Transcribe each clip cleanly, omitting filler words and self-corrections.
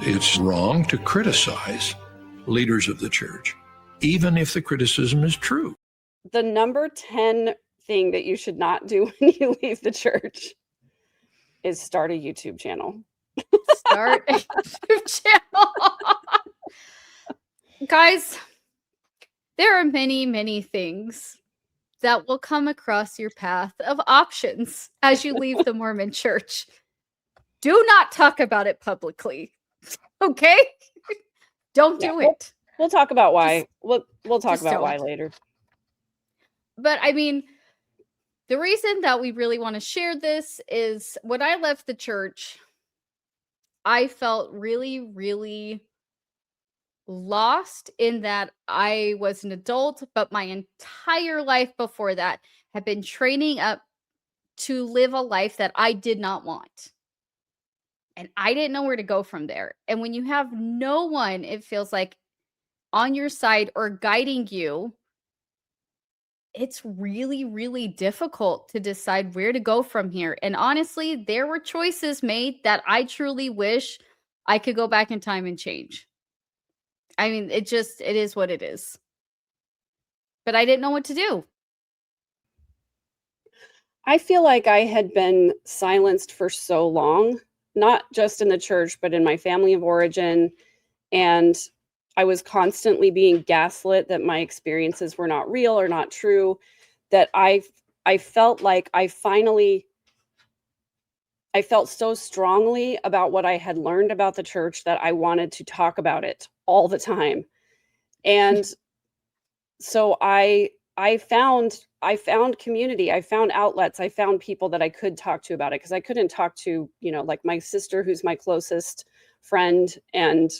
It's wrong to criticize leaders of the church, even if the criticism is true. The number 10 thing that you should not do when you leave the church is start a YouTube channel. Start a YouTube channel. Guys, there are many, many things that will come across your path of options as you leave the Mormon church. Do not talk about it publicly. Okay? Don't do it. We'll talk about why. We'll talk about why later. But I mean, the reason that we really want to share this is when I left the church, I felt really, really lost in that I was an adult, but my entire life before that had been training up to live a life that I did not want. And I didn't know where to go from there. And when you have no one, it feels like on your side or guiding you, it's really, really difficult to decide where to go from here. And honestly, there were choices made that I truly wish I could go back in time and change. I mean, it is what it is. But I didn't know what to do. I feel like I had been silenced for so long, not just in the church, but in my family of origin. And I was constantly being gaslit that my experiences were not real or not true, that I felt like I felt so strongly about what I had learned about the church that I wanted to talk about it all the time. And so I found community, I found outlets, I found people that I could talk to about it, because I couldn't talk to, like my sister, who's my closest friend, and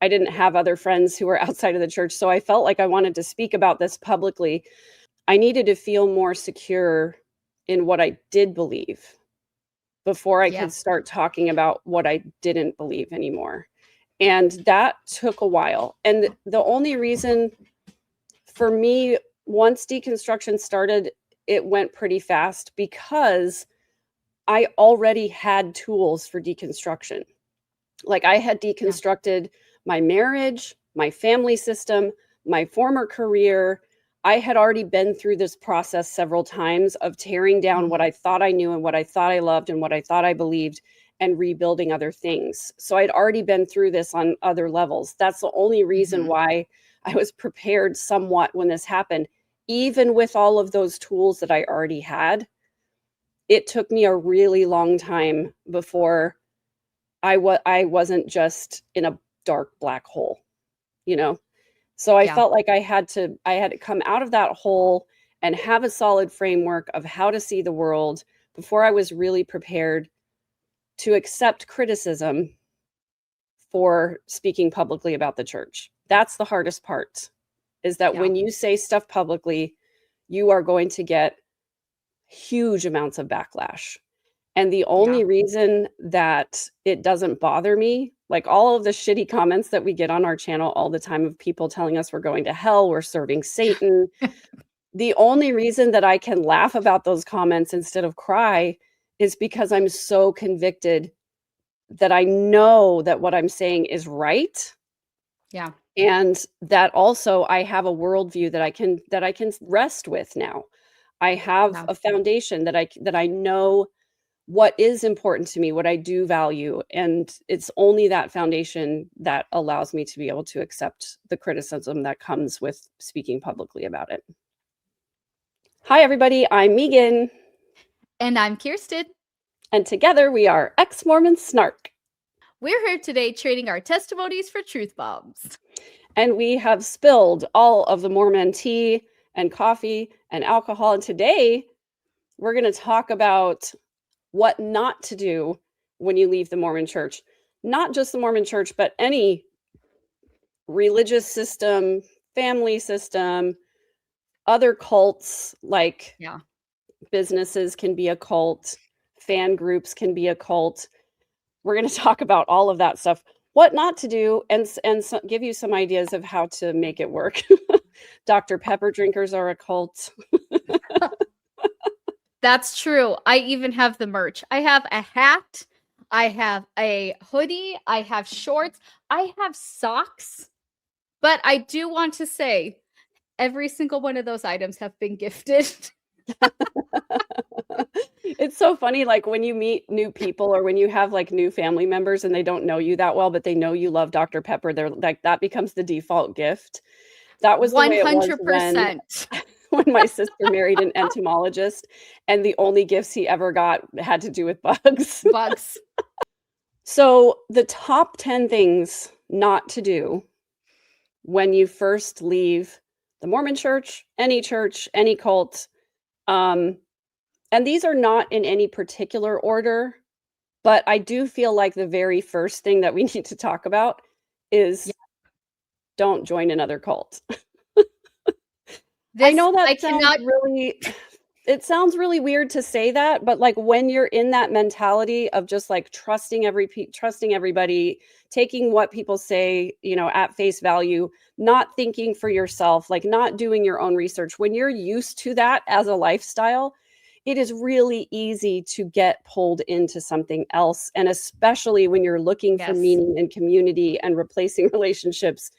I didn't have other friends who were outside of the church. So I felt like I wanted to speak about this publicly. I needed to feel more secure in what I did believe before I could start talking about what I didn't believe anymore. And that took a while. And the only reason for me, once deconstruction started, it went pretty fast because I already had tools for deconstruction. Like I had deconstructed my marriage, my family system, my former career. I had already been through this process several times of tearing down what I thought I knew and what I thought I loved and what I thought I believed, and rebuilding other things. So I'd already been through this on other levels. That's the only reason why I was prepared somewhat when this happened. Even with all of those tools that I already had, it took me a really long time before I wasn't just in a dark black hole, So I felt like I had to come out of that hole and have a solid framework of how to see the world before I was really prepared to accept criticism for speaking publicly about the church. That's the hardest part, is that when you say stuff publicly, you are going to get huge amounts of backlash. And the only reason that it doesn't bother me, like all of the shitty comments that we get on our channel all the time of people telling us we're going to hell, we're serving Satan. The only reason that I can laugh about those comments instead of cry is because I'm so convicted that I know that what I'm saying is right. Yeah. And that also I have a worldview that I can rest with now. I have a foundation that I know what is important to me, what I do value. And it's only that foundation that allows me to be able to accept the criticism that comes with speaking publicly about it. Hi, everybody. I'm Megan. And I'm Kirsten. And together we are Ex-Mormon Snark. We're here today trading our testimonies for truth bombs. And we have spilled all of the Mormon tea and coffee and alcohol. And today we're going to talk about what not to do when you leave the Mormon church. Not just the Mormon church, but any religious system, family system, other cults, like businesses can be a cult, fan groups can be a cult. We're going to talk about all of that stuff, what not to do, and so give you some ideas of how to make it work. Dr. Pepper drinkers are a cult. That's true. I even have the merch. I have a hat. I have a hoodie. I have shorts. I have socks. But I do want to say every single one of those items have been gifted. It's so funny, like, when you meet new people or when you have, like, new family members and they don't know you that well, but they know you love Dr. Pepper, they're like, that becomes the default gift. That was the way it was 100%. when my sister married an entomologist, and the only gifts he ever got had to do with bugs. Bugs. So, the top 10 things not to do when you first leave the Mormon church, any cult, and these are not in any particular order, but I do feel like the very first thing that we need to talk about is don't join another cult. I know that it sounds really weird to say that, but like when you're in that mentality of just like trusting everybody, taking what people say, at face value, not thinking for yourself, like not doing your own research. When you're used to that as a lifestyle, it is really easy to get pulled into something else. And especially when you're looking for meaning and community and replacing relationships,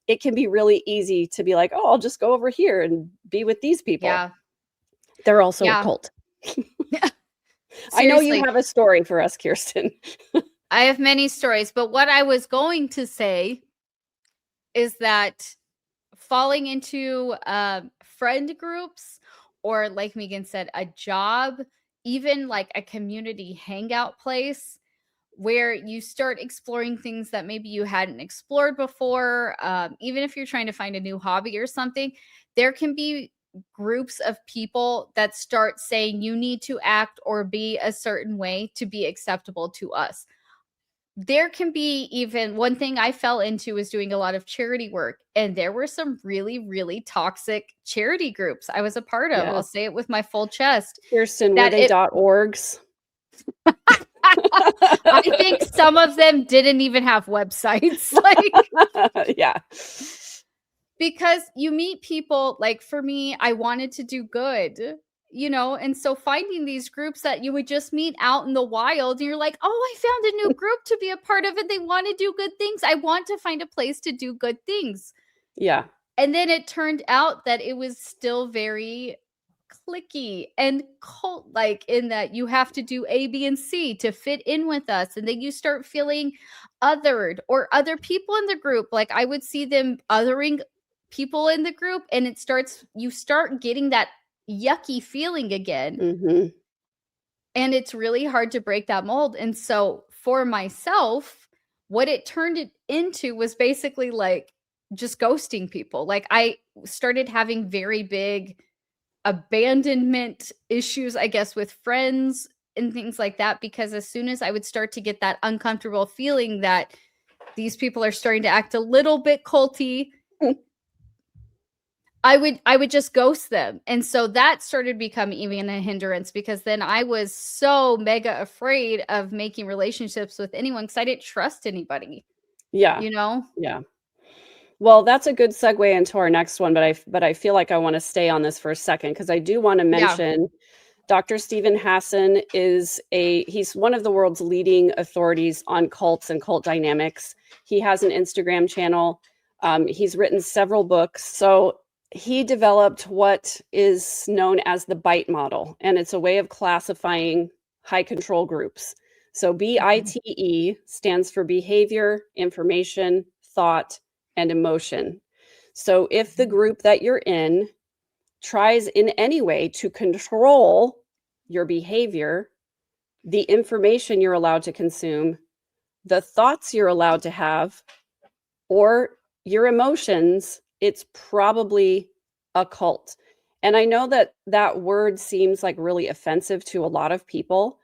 it can be really easy to be like, oh, I'll just go over here and be with these people. Yeah. They're also a cult. I know you have a story for us, Kirsten. I have many stories, but what I was going to say is that falling into friend groups, or like Megan said, a job, even like a community hangout place where you start exploring things that maybe you hadn't explored before, even if you're trying to find a new hobby or something, there can be groups of people that start saying you need to act or be a certain way to be acceptable to us. There can be even one thing I fell into was doing a lot of charity work, and there were some really, really toxic charity groups I was a part of. I'll say it with my full chest. Kirsten, were they .orgs? I think some of them didn't even have websites. Yeah. Because you meet people, like for me, I wanted to do good, and so finding these groups that you would just meet out in the wild, and you're like, oh, I found a new group to be a part of, and they want to do good things. I want to find a place to do good things. Yeah. And then it turned out that it was still very cliquey and cult-like, in that you have to do A, B, and C to fit in with us. And then you start feeling othered, or other people in the group. Like I would see them othering people in the group, and you start getting that yucky feeling again. Mm-hmm. And it's really hard to break that mold. And so for myself, what it turned it into was basically like just ghosting people. Like I started having very big abandonment issues, I guess, with friends and things like that, because as soon as I would start to get that uncomfortable feeling that these people are starting to act a little bit culty, I would just ghost them. And so that started becoming even a hindrance, because then I was so mega afraid of making relationships with anyone because I didn't trust anybody. Yeah. Yeah. Well, that's a good segue into our next one, but I feel like I want to stay on this for a second, because I do want to mention Dr. Stephen Hassan he's one of the world's leading authorities on cults and cult dynamics. He has an Instagram channel. He's written several books. So he developed what is known as the BITE model, and it's a way of classifying high control groups. So BITE stands for behavior, information, thought, and emotion. So if the group that you're in tries in any way to control your behavior, the information you're allowed to consume, the thoughts you're allowed to have, or your emotions, it's probably a cult. And I know that word seems like really offensive to a lot of people.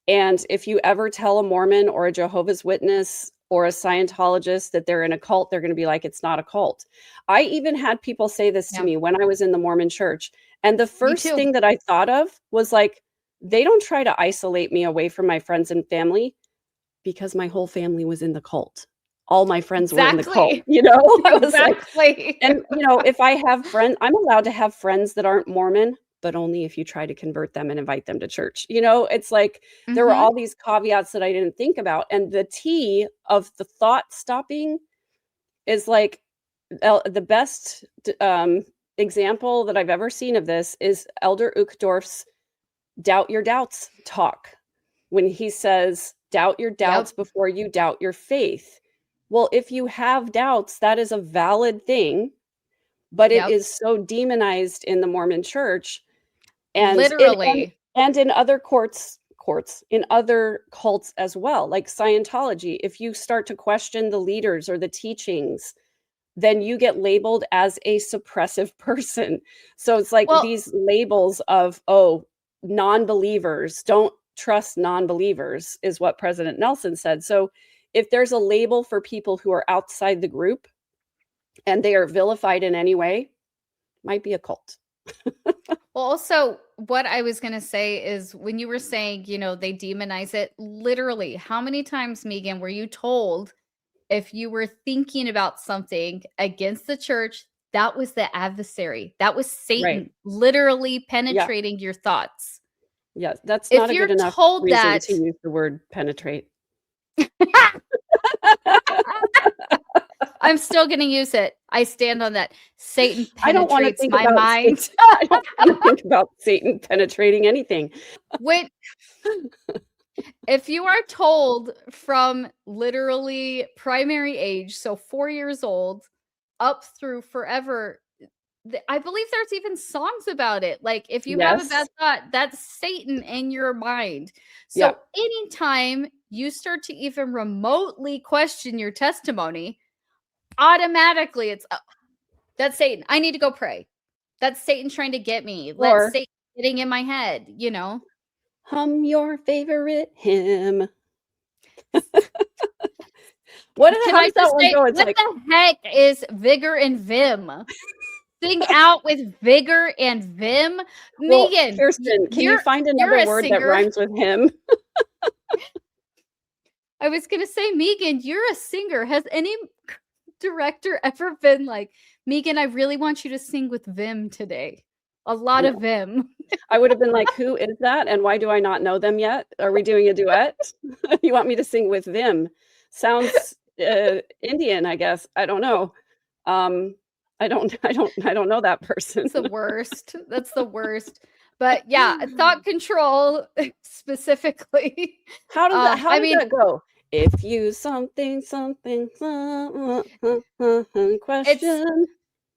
And if you ever tell a Mormon or a Jehovah's Witness or a Scientologist that they're in a cult, they're going to be like, it's not a cult. I even had people say this to me when I was in the Mormon church. And the first thing that I thought of was like, they don't try to isolate me away from my friends and family, because my whole family was in the cult. All my friends were in the cult, I was like, and if I have friends, I'm allowed to have friends that aren't Mormon. but only if you try to convert them and invite them to church. You know, it's like there were Mhm. all these caveats that I didn't think about. And the T of the thought stopping is like the best example that I've ever seen of this is Elder Uchtdorf's doubt your doubts talk, when he says, doubt your doubts Yep. before you doubt your faith. Well, if you have doubts, that is a valid thing, but it Yep. is so demonized in the Mormon church and Literally. in other courts in other cults as well, like Scientology. If you start to question the leaders or the teachings, then you get labeled as a suppressive person. So it's like Well, these labels of, oh, non-believers, don't trust non-believers, is what President Nelson said. So if there's a label for people who are outside the group and they are vilified in any way, might be a cult. well, also, what I was going to say is when you were saying, they demonize it, literally, how many times, Megan, were you told if you were thinking about something against the church, that was the adversary? That was Satan Right. literally Yeah. penetrating your thoughts. Yeah. That's If not a you're good enough told reason that, to use the word penetrate. I'm still going to use it. I stand on that. Satan I don't want to penetrates think my about mind. I don't want to think about Satan penetrating anything. When if you are told from literally primary age, so 4 years old, up through forever, I believe there's even songs about it. Like, if you have a bad Yes. thought, that's Satan in your mind. Yeah. So anytime you start to even remotely question your testimony, automatically it's, that's Satan. I need to go pray. That's Satan trying to get me. That's Or Satan getting in my head, hum your favorite hymn. What Can how I does that just one say, go? It's what like, the heck is vigor and vim? Sing out with vigor and vim. well, Megan, Kirsten, can you find you're another a word that singer. rhymes with him? I was gonna say, Megan, you're a singer. Has any director ever been like, Megan, I really want you to sing with vim today? A lot of No. vim. I would have been like, who is that? And why do I not know them yet? Are we doing a duet? You want me to sing with Vim? Sounds Indian, I guess. I don't know. I don't know that person. It's the worst. That's the worst. But yeah, thought control specifically. How does I mean, that go? If you something question.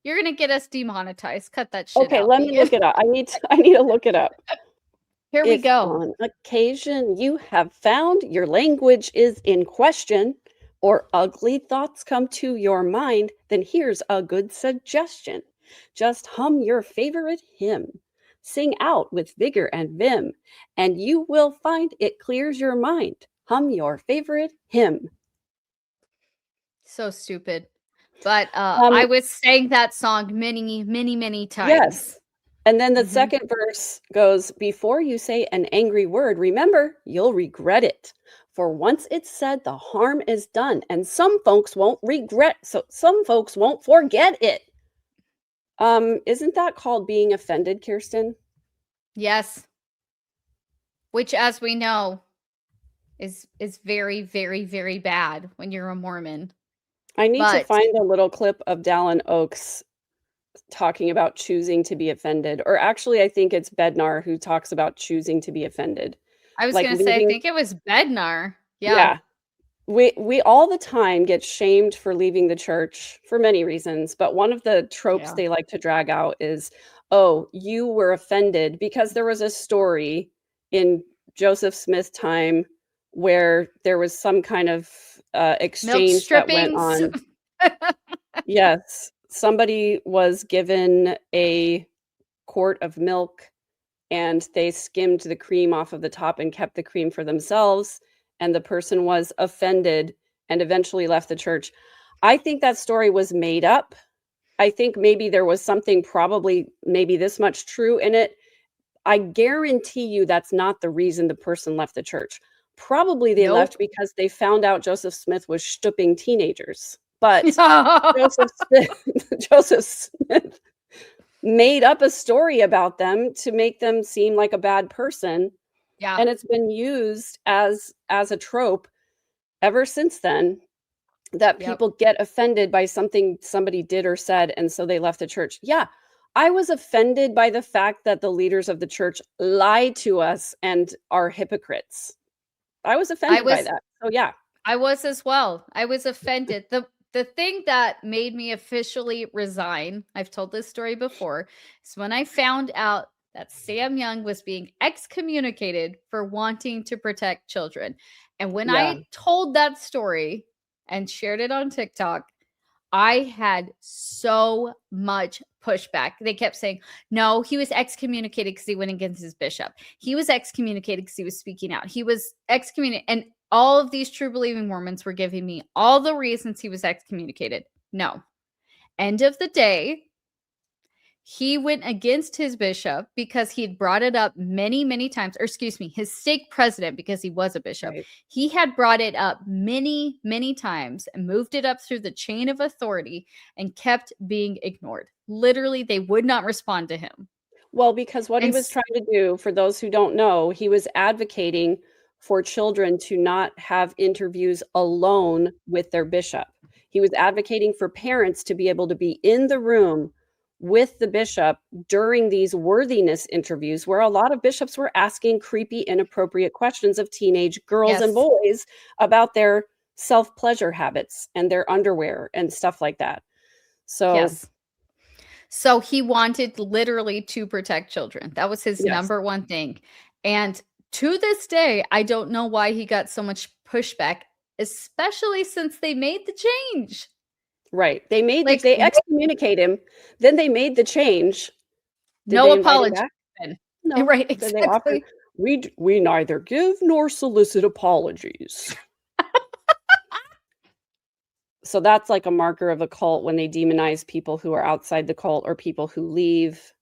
you're gonna get us demonetized. Cut that shit Okay, out, let me Megan. look it up. I need to look it up. Here we If go. on occasion you have found your language is in question or ugly thoughts come to your mind, then here's a good suggestion. Just hum your favorite hymn. Sing out with vigor and vim, and you will find it clears your mind. Hum your favorite hymn. So stupid. But Um, I was sang that song many, many, many times. yes. And then the Mhm. second verse goes, before you say an angry word, remember, you'll regret it. For once it's said, the harm is done, and some folks won't forget it. Isn't that called being offended, Kirsten? Yes. Which, as we know, is very, very, very bad when you're a Mormon. I need to But find a little clip of Dallin Oaks talking about choosing to be offended. Or actually, I think it's Bednar who talks about choosing to be offended. I was Like gonna say, I leaving, think it was Bednar. Yeah. yeah. We all the time get shamed for leaving the church for many reasons, but one of the tropes Yeah. they like to drag out is, oh, you were offended because there was a story in Joseph Smith time where there was some kind of Milk exchange that went strippings. on. Yes, somebody was given a quart of milk and they skimmed the cream off of the top and kept the cream for themselves, and the person was offended and eventually left the church. I think that story was made up. I think maybe there was something probably maybe this much true in it. I guarantee you that's not the reason the person left the church. Probably they Nope. left because they found out Joseph Smith was stooping teenagers. But Joseph Smith made up a story about them to make them seem like a bad person. Yeah. And it's been used as a trope ever since then, that Yep. people get offended by something somebody did or said, and so they left the church. Yeah, I was offended by the fact that the leaders of the church lie to us and are hypocrites. I was I offended by was that. So yeah. I was as well. I was offended. The thing that made me officially resign, I've told this story before, is when I found out that Sam Young was being excommunicated for wanting to protect children. And when Yeah. I told that story and shared it on TikTok, I had so much pushback. They kept saying, no, he was excommunicated because he went against his bishop. He was excommunicated because he was speaking out. He was excommunicated. And all of these true believing Mormons were giving me all the reasons he was excommunicated. No. End of the day, he went against his bishop because he'd brought it up many, many times, or excuse me, his stake president, because he was a bishop. Right. He had brought it up many, many times and moved it up through the chain of authority and kept being ignored. Literally, they would not respond to him. Well, because what he And was trying to do, for those who don't know, he was advocating for children to not have interviews alone with their bishop. He was advocating for parents to be able to be in the room with the bishop during these worthiness interviews, where a lot of bishops were asking creepy, inappropriate questions of teenage girls and Yes. boys about their self-pleasure habits and their underwear and stuff like that. So yes. So he wanted literally to protect children. That was his yes. number one thing. And to this day, I don't know why he got so much pushback, especially since they made the change. Right. They made Like, they excommunicate him, then they made the change. Did no they invite him apology. back? then. No. Right, Did they offer, exactly. we neither give nor solicit apologies. So that's like a marker of a cult when they demonize people who are outside the cult or people who leave.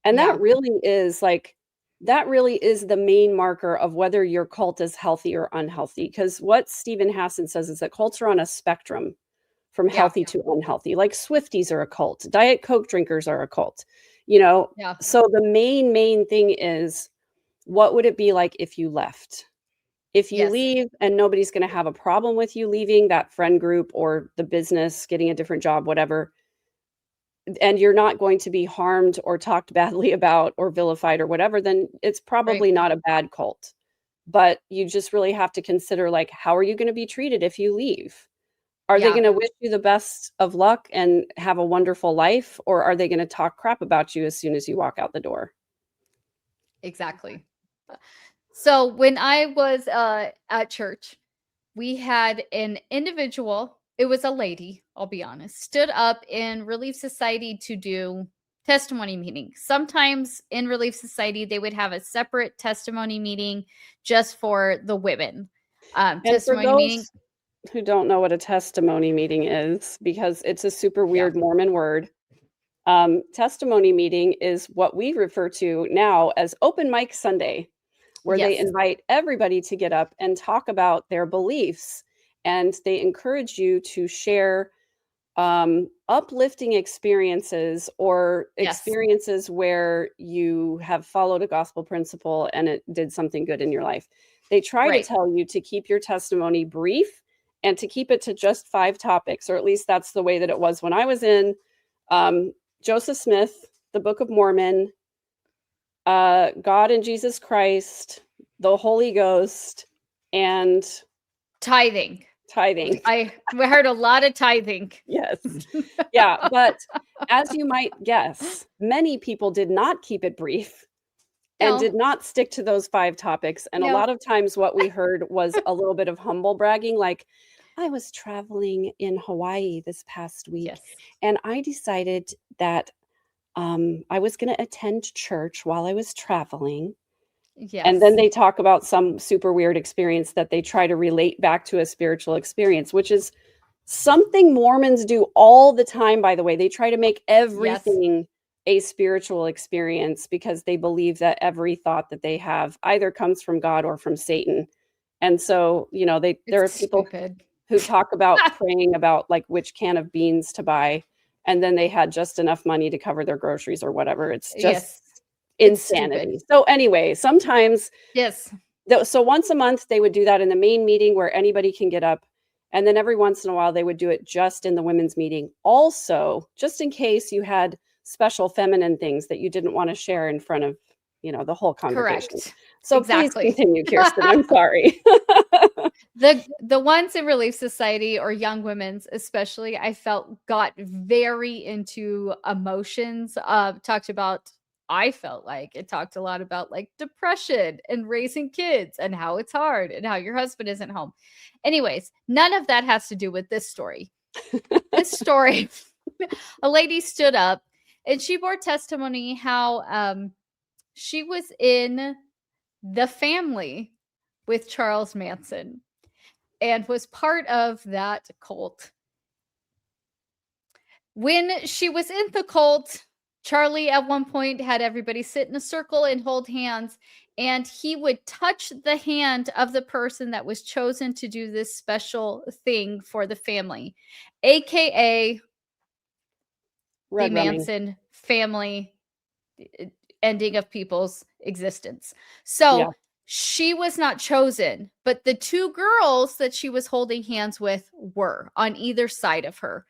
And Yeah. that really is the main marker of whether your cult is healthy or unhealthy. Because what Stephen Hassan says is that cults are on a spectrum from Yeah. healthy to unhealthy. Like Swifties are a cult, Diet Coke drinkers are a cult, you know? Yeah. So the main thing is, what would it be like if you left? If you Yes. leave and nobody's going to have a problem with you leaving that friend group or the business, getting a different job, whatever, and you're not going to be harmed or talked badly about or vilified or whatever, then it's probably Right. not a bad cult. But you just really have to consider, like, how are you going to be treated if you leave? Are they Yeah. going to wish you the best of luck and have a wonderful life, or are they going to talk crap about you as soon as you walk out the door? Exactly. So when I was at church, we had an individual, it was a lady, I'll be honest, stood up in Relief Society to do testimony meeting. Sometimes in Relief Society, they would have a separate testimony meeting just for the women. And for Testimony meeting. those who don't know what a testimony meeting is, because it's a super Yeah. weird Mormon word, testimony meeting is what we refer to now as Open Mic Sunday, where they Yes. invite everybody to get up and talk about their beliefs. And they encourage you to share uplifting experiences or Yes. experiences where you have followed a gospel principle and it did something good in your life. They try to Right. tell you to keep your testimony brief and to keep it to just 5 topics, or at least that's the way that it was when I was in Joseph Smith, the Book of Mormon, God and Jesus Christ, the Holy Ghost, and Tithing. tithing. We heard a lot of tithing. Yes. Yeah, but as you might guess, many people did not keep it brief and No. did not stick to those 5 topics. And a No. lot of times what we heard was a little bit of humble bragging, like, I was traveling in Hawaii this past week, Yes. and I decided that I was going to attend church while I was traveling. And then Yes. they talk about some super weird experience that they try to relate back to a spiritual experience, which is something Mormons do all the time, by the way. They try to make everything a spiritual experience because they believe that every thought that they have either comes from God or from Satan. And so, you know, there are It's people stupid. who talk about praying about like which can of beans to buy and then they had just enough money to cover their groceries or whatever. It's just Yes. It's insanity. stupid. So anyway, sometimes Yes. so once a month they would do that in the main meeting where anybody can get up, and then every once in a while they would do it just in the women's meeting also, just in case you had special feminine things that you didn't want to share in front of, the whole congregation. Correct. So Exactly. please continue, Kirsten. I'm sorry. The ones in Relief Society or Young Women's especially, I felt got very into emotions. I felt like it talked a lot about like depression and raising kids and how it's hard and how your husband isn't home. Anyways, none of that has to do with this story. This story, a lady stood up and she bore testimony how she was in the family with Charles Manson and was part of that cult. When she was in the cult, Charlie at one point had everybody sit in a circle and hold hands, and he would touch the hand of the person that was chosen to do this special thing for the family, aka Red the rumming. Manson family ending of people's existence. So Yeah. she was not chosen, but the two girls that she was holding hands with were on either side of her.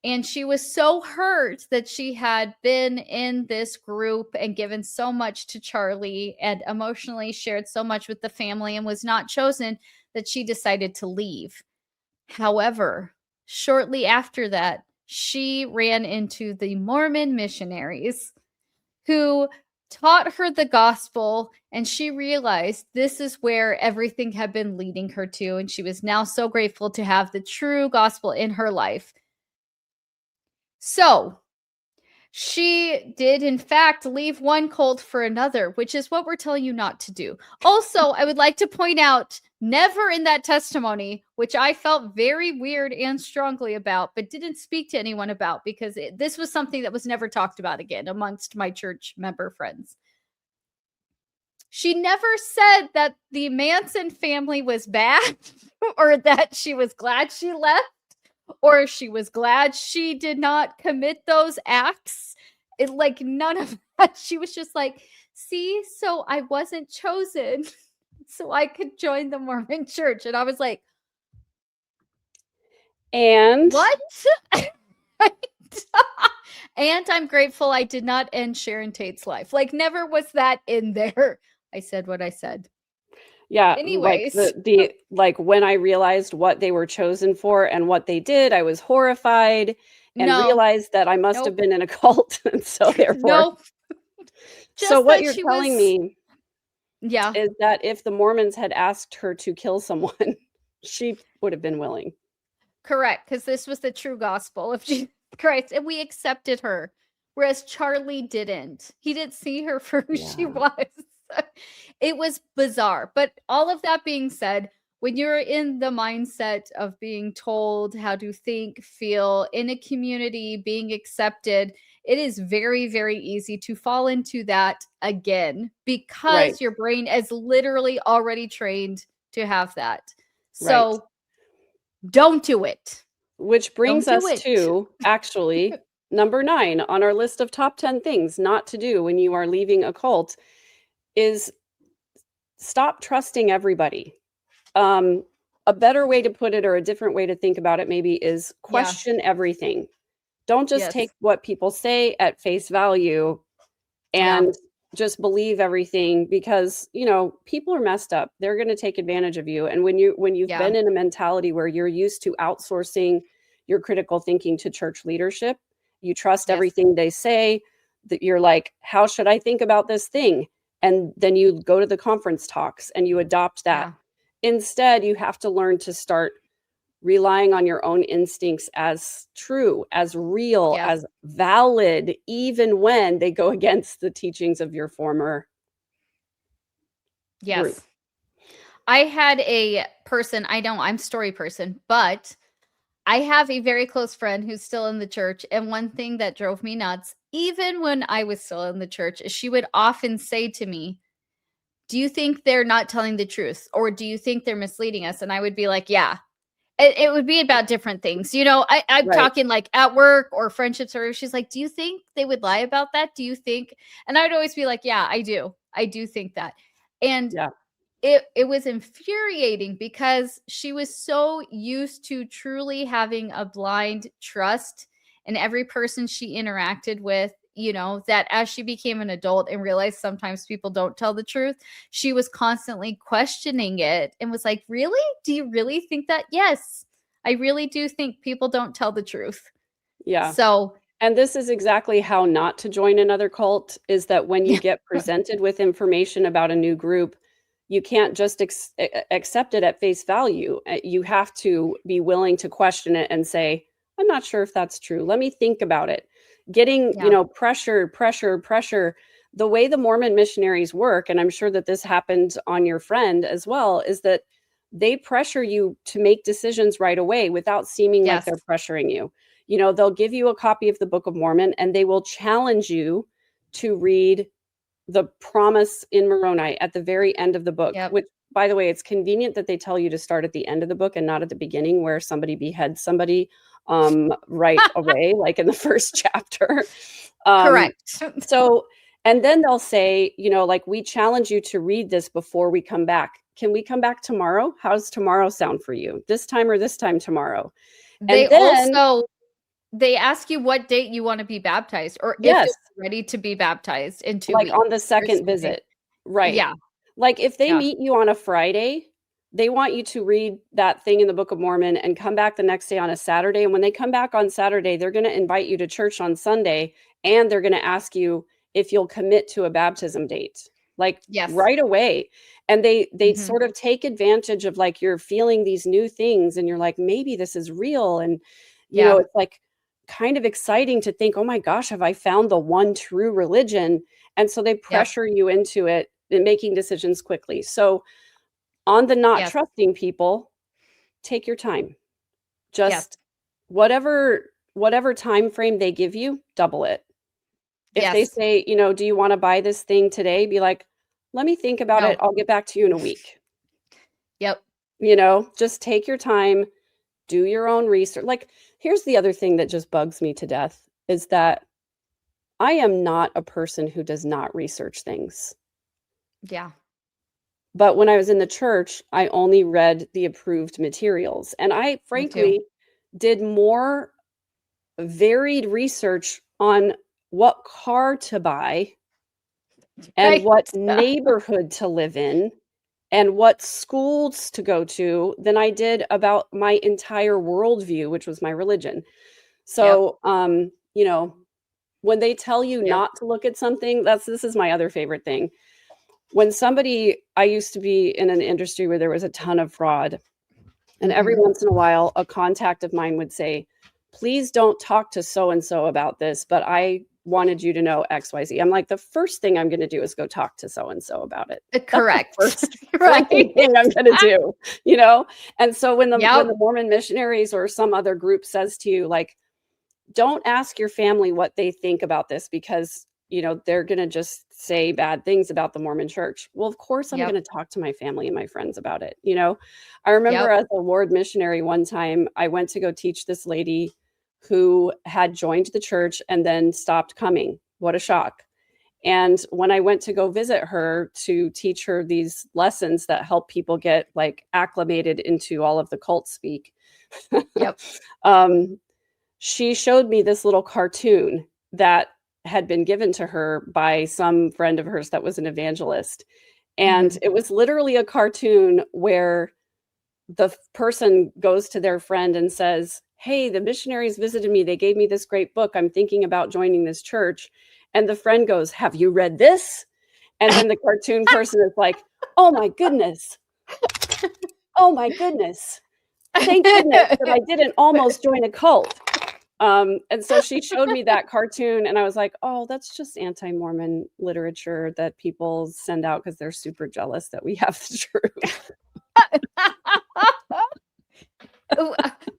And she was so hurt that she had been in this group and given so much to Charlie and emotionally shared so much with the family and was not chosen that she decided to leave. However, shortly after that, she ran into the Mormon missionaries who taught her the gospel, and she realized this is where everything had been leading her to, and she was now so grateful to have the true gospel in her life. So she did, in fact, leave one cult for another, which is what we're telling you not to do. Also, I would like to point out, never in that testimony, which I felt very weird and strongly about, but didn't speak to anyone about because this was something that was never talked about again amongst my church member friends. She never said that the Manson family was bad or that she was glad she left, or she was glad she did not commit those acts. Like none of that. She was just like, see, so I wasn't chosen so I could join the Mormon church. And I was like, And what? And I'm grateful I did not end Sharon Tate's life. Like never was that in there. I said what I said. yeah, Anyways. like when I realized what they were chosen for and what they did, I was horrified and realized that I must have been in a cult. And so therefore, so what you're telling me is that if the Mormons had asked her to kill someone, she would have been willing. Correct, because this was the true gospel of Jesus Christ, and we accepted her, whereas Charlie didn't. He didn't see her for who she was. It was bizarre. But all of that being said, when you're in the mindset of being told how to think, feel in a community, being accepted, it is very, very easy to fall into that again because your brain is literally already trained to have that. So don't do it. Which brings us to actually number 9 on our list of top 10 things not to do when you are leaving a cult is stop trusting everybody. A better way to put it or a different way to think about it maybe is question everything. Don't just take what people say at face value and just believe everything because, people are messed up. They're going to take advantage of you. And when you've been in a mentality where you're used to outsourcing your critical thinking to church leadership, you trust everything they say, that you're like, how should I think about this thing? And then you go to the conference talks and you adopt that. Instead, you have to learn to start relying on your own instincts as true, as real, as valid, even when they go against the teachings of your former group. I had a person, I know I'm story person, but I have a very close friend who's still in the church. And one thing that drove me nuts, even when I was still in the church, is she would often say to me, do you think they're not telling the truth? Or do you think they're misleading us? And I would be like, yeah. it would be about different things. You know, I'm Right. talking like at work or friendships, or she's like, do you think they would lie about that? Do you think? And I would always be like, yeah, I do. I do think that. And Yeah. it was infuriating because she was so used to truly having a blind trust in every person she interacted with, you know, that as she became an adult and realized sometimes people don't tell the truth, she was constantly questioning it and was like, really? Do you really think that? Yes, I really do think people don't tell the truth. Yeah. So, And this is exactly how not to join another cult, is that when you yeah, get presented with information about a new group, you can't just accept it at face value. You have to be willing to question it and say, I'm not sure if that's true. Let me think about it. Getting, yeah, pressure. The way the Mormon missionaries work, and I'm sure that this happened on your friend as well, is that they pressure you to make decisions right away without seeming like yes, they're pressuring you. They'll give you a copy of the Book of Mormon and they will challenge you to read the promise in Moroni at the very end of the book, yep. which, by the way, it's convenient that they tell you to start at the end of the book and not at the beginning where somebody beheads somebody right away, like in the first chapter. Correct. So, and then they'll say, like, we challenge you to read this before we come back. Can we come back tomorrow? How's tomorrow sound for you? This time or this time tomorrow? They And then, also they ask you what date you want to be baptized or if yes, you're ready to be baptized in 2 like weeks on the or second something. visit. Right. Yeah, Like if they yeah, meet you on a Friday, they want you to read that thing in the Book of Mormon and come back the next day on a Saturday. And when they come back on Saturday, they're going to invite you to church on Sunday and they're going to ask you if you'll commit to a baptism date, like yes. right away. And they Mhm. sort of take advantage of, like, you're feeling these new things and you're like, maybe this is real. And Yeah, it's like kind of exciting to think, oh my gosh, have I found the one true religion? And so they yep, pressure you into it and making decisions quickly. So on the not yes, trusting people, take your time. yes, Just whatever time frame they give you, double it. If they yes. say, do you want to buy this thing today? Be like, let me think about it. No. I'll get back to you in a week. Yep. Just take your time, do your own research. Like, here's the other thing that just bugs me to death is that I am not a person who does not research things. Yeah. But when I was in the church, I only read the approved materials. And I Me too. frankly did more varied research on what car to buy and Right. what neighborhood to live in and what schools to go to than I did about my entire worldview, which was my religion. Yep. So, when they tell you Yep. not to look at something, this is my other favorite thing. I used to be in an industry where there was a ton of fraud. And every Mhm. once in a while, a contact of mine would say, please don't talk to so-and-so about this, but I wanted you to know XYZ. I'm like, the first thing I'm going to do is go talk to so-and-so about it. That's the Correct. first Right. freaking thing I'm going to do, And so when Yep. the Mormon missionaries or some other group says to you, like, don't ask your family what they think about this because they're going to just say bad things about the Mormon church. Well, of course I'm Yep. going to talk to my family and my friends about it. I remember Yep. as a ward missionary one time, I went to go teach this lady who had joined the church and then stopped coming. What a shock. And when I went to go visit her to teach her these lessons that help people get, like, acclimated into all of the cult speak, Yep. um, she showed me this little cartoon that had been given to her by some friend of hers that was an evangelist. And Mhm. it was literally a cartoon where the person goes to their friend and says, hey, the missionaries visited me. They gave me this great book. I'm thinking about joining this church. And the friend goes, have you read this? And then the cartoon person is like, oh my goodness. Oh my goodness. Thank goodness that I didn't almost join a cult. And so she showed me that cartoon and I was like, oh, that's just anti-Mormon literature that people send out because they're super jealous that we have the truth.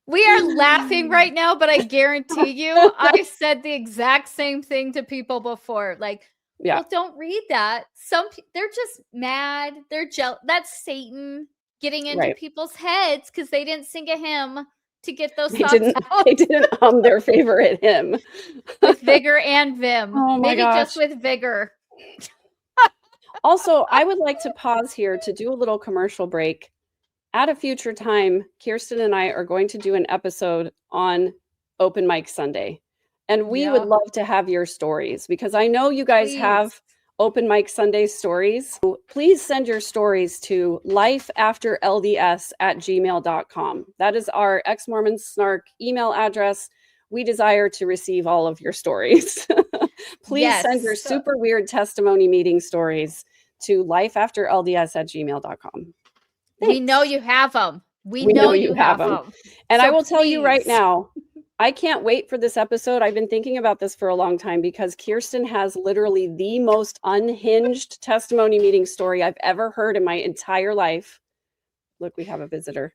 We are laughing right now, but I guarantee you, I said the exact same thing to people before. Like, Yeah. well, don't read that. They're just mad. They're jealous. That's Satan getting into Right. people's heads because they didn't sing a hymn to get those They thoughts didn't out they didn't hum their favorite hymn. with vigor and vim. Oh my Maybe just gosh. with vigor. Also, I would like to pause here to do a little commercial break. At a future time, Kirsten and I are going to do an episode on Open Mic Sunday. And we would Yeah, love to have your stories because I know you guys please. have Open Mic Sunday stories. So please send your stories to lifeafterlds@gmail.com. That is our ex-Mormon snark email address. We desire to receive all of your stories. Please send your Yes. super weird testimony meeting stories to lifeafterlds@gmail.com. We know Thanks. you have them. We We know know you you have have 'em. them. And I So will tell you right please. now, I can't wait for this episode. I've been thinking about this for a long time because Kirsten has literally the most unhinged testimony meeting story I've ever heard in my entire life. Look, we have a visitor.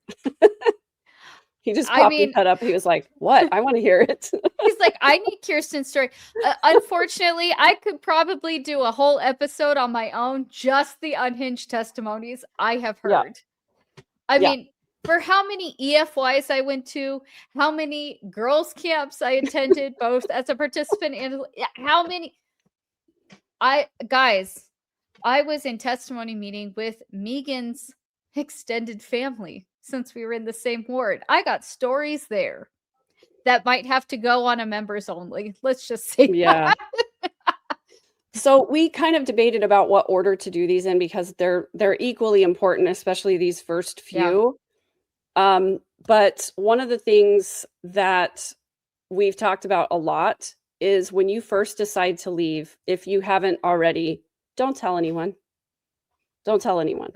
He just I popped his mean, head up. He was like, "What? I want to hear it." he's like, I need Kirsten's story. Unfortunately, I could probably do a whole episode on my own, just the unhinged testimonies I have Yeah. heard. I Yeah. mean, for how many EFYs I went to, how many girls' camps I attended, both as a participant and how many. Guys, I was in testimony meeting with Megan's extended family since we were in the same ward. I got stories there that might have to go on a members only. Let's just say Yeah. that. So we kind of debated about what order to do these in because they're equally important, especially these first Yeah. few. But one of the things that we've talked about a lot is when you first decide to leave, if you haven't already, don't tell anyone. Don't tell anyone.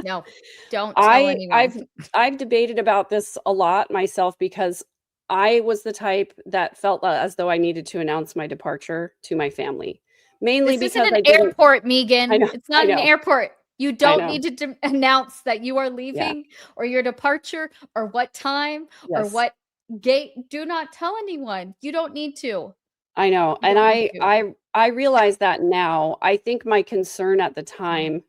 No, don't tell anyone. I've debated about this a lot myself because I was the type that felt as though I needed to announce my departure to my family. Mainly This because isn't I an didn't. airport, I Megan. know. It's I not an know. airport. You I don't know. need to announce that you are Yeah. leaving or your departure or what time or Yes. what gate. Do not tell anyone. You don't need to. I know. You And don't need to. I realize that now. I think my concern at the time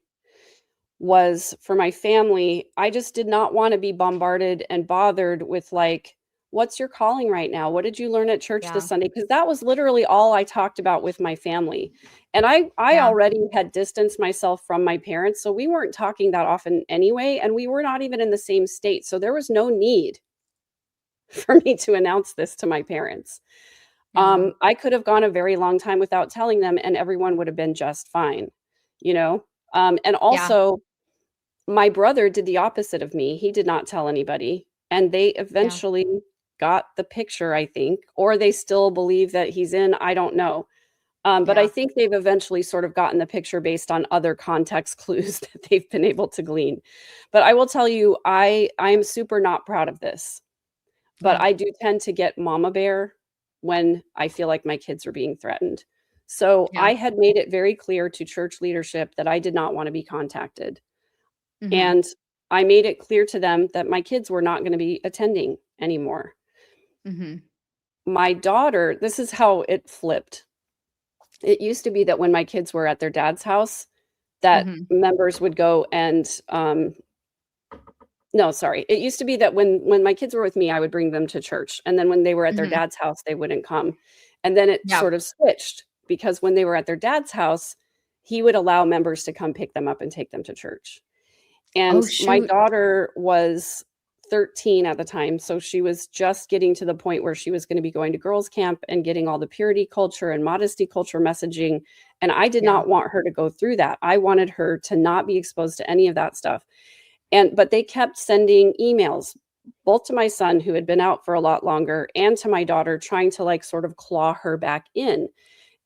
was for my family. I just did not want to be bombarded and bothered with like, what's your calling right now? What did you learn at church Yeah. this Sunday? Because that was literally all I talked about with my family. And I Yeah. already had distanced myself from my parents. So we weren't talking that often anyway. And we were not even in the same state. So there was no need for me to announce this to my parents. No. I could have gone a very long time without telling them and everyone would have been just fine, you know? And Yeah. also my brother did the opposite of me. He did not tell anybody. And they Yeah. eventually got the picture, I think, or they still believe that he's in. I don't know. But I Yeah. think they've eventually sort of gotten the picture based on other context clues that they've been able to glean. But I will tell you, I am super not proud of this. But Yeah. I do tend to get mama bear when I feel like my kids are being threatened. So Yeah. I had made it very clear to church leadership that I did not want to be contacted. Mhm. And I made it clear to them that my kids were not going to be attending anymore. Mhm. My daughter, this is how it flipped. It used to be that when my kids were at their dad's house, that Mhm. members would go and no, sorry. It used to be that when my kids were with me, I would bring them to church. And then when they were at their Mhm. dad's house, they wouldn't come. And then it Yeah. sort of switched because when they were at their dad's house, he would allow members to come pick them up and take them to church. And Oh, my shoot. daughter was 13 at the time, so she was just getting to the point where she was gonna be going to girls' camp and getting all the purity culture and modesty culture messaging, and I did Yeah. not want her to go through that. I wanted her to not be exposed to any of that stuff. But they kept sending emails, both to my son, who had been out for a lot longer, and to my daughter, trying to, like, sort of claw her back in.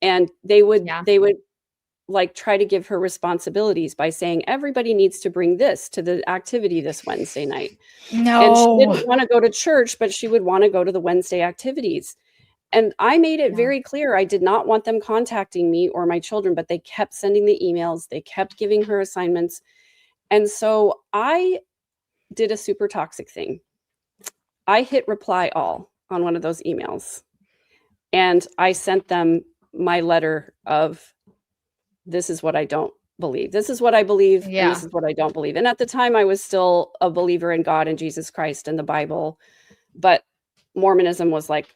And Yeah. they would like try to give her responsibilities by saying everybody needs to bring this to the activity this Wednesday night. And she didn't No. want to go to church, but she would want to go to the Wednesday activities. And I made it Yeah. very clear I did not want them contacting me or my children, but they kept sending the emails, they kept giving her assignments. And so I did a super toxic thing. I hit reply all on one of those emails. And I sent them my letter of this is what I don't believe. This is what I believe, and Yeah. this is what I don't believe. And at the time, I was still a believer in God and Jesus Christ and the Bible, but Mormonism was like,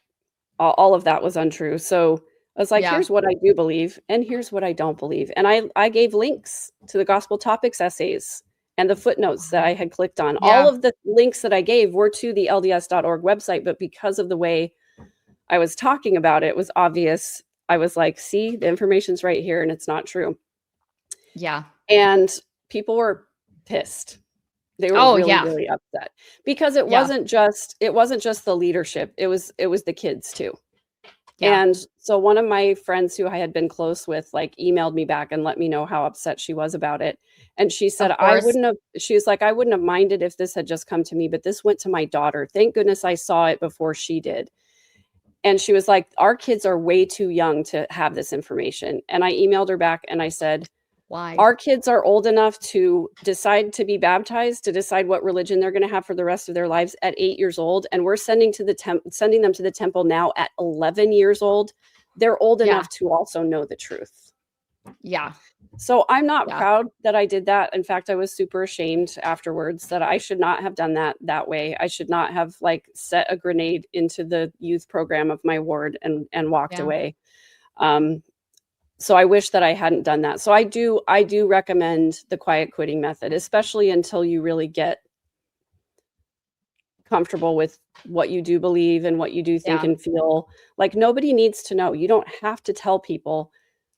all of that was untrue. So I was like, Yeah. here's what I do believe, and here's what I don't believe. And I gave links to the gospel topics essays and the footnotes that I had clicked on. All Yeah. of the links that I gave were to the LDS.org website, but because of the way I was talking about it, it was obvious. I was like, see, the information's right here, and it's not true. Yeah. And people were pissed. They were Oh, really, yeah. really upset because it Yeah. wasn't just the leadership. It was the kids too. Yeah. And so one of my friends who I had been close with, like, emailed me back and let me know how upset she was about it. And she said, Of course. she was like, I wouldn't have minded if this had just come to me, but this went to my daughter. Thank goodness I saw it before she did. And she was like, our kids are way too young to have this information. And I emailed her back and I said, Why? our kids are old enough to decide to be baptized, to decide what religion they're going to have for the rest of their lives at 8 years old. And we're sending them to the temple now at 11 years old. They're old Yeah. enough to also know the truth. Yeah. So I'm not Yeah. proud that I did that. In fact, I was super ashamed afterwards that I should not have done that way. I should not have like set a grenade into the youth program of my ward and walked Yeah. away. So I wish that I hadn't done that. So I do recommend the quiet quitting method, especially until you really get comfortable with what you do believe and what you do think Yeah. and feel. Like, nobody needs to know. You don't have to tell people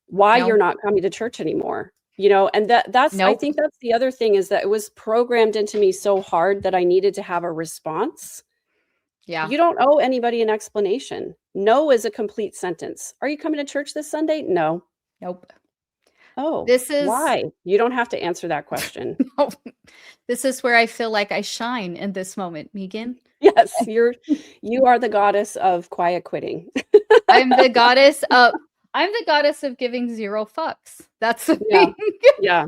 why No. you're not coming to church anymore. You know, and that's I Nope. think that's the other thing, is that it was programmed into me so hard that I needed to have a response. Yeah. You don't owe anybody an explanation. No is a complete sentence. Are you coming to church this Sunday? No. Nope. Oh, This is why? You don't have to answer that question. no. This is where I feel like I shine in this moment, Megan. Yes, you are the goddess of quiet quitting. I'm the goddess of giving 0 fucks. That's the Yeah. thing. Yeah.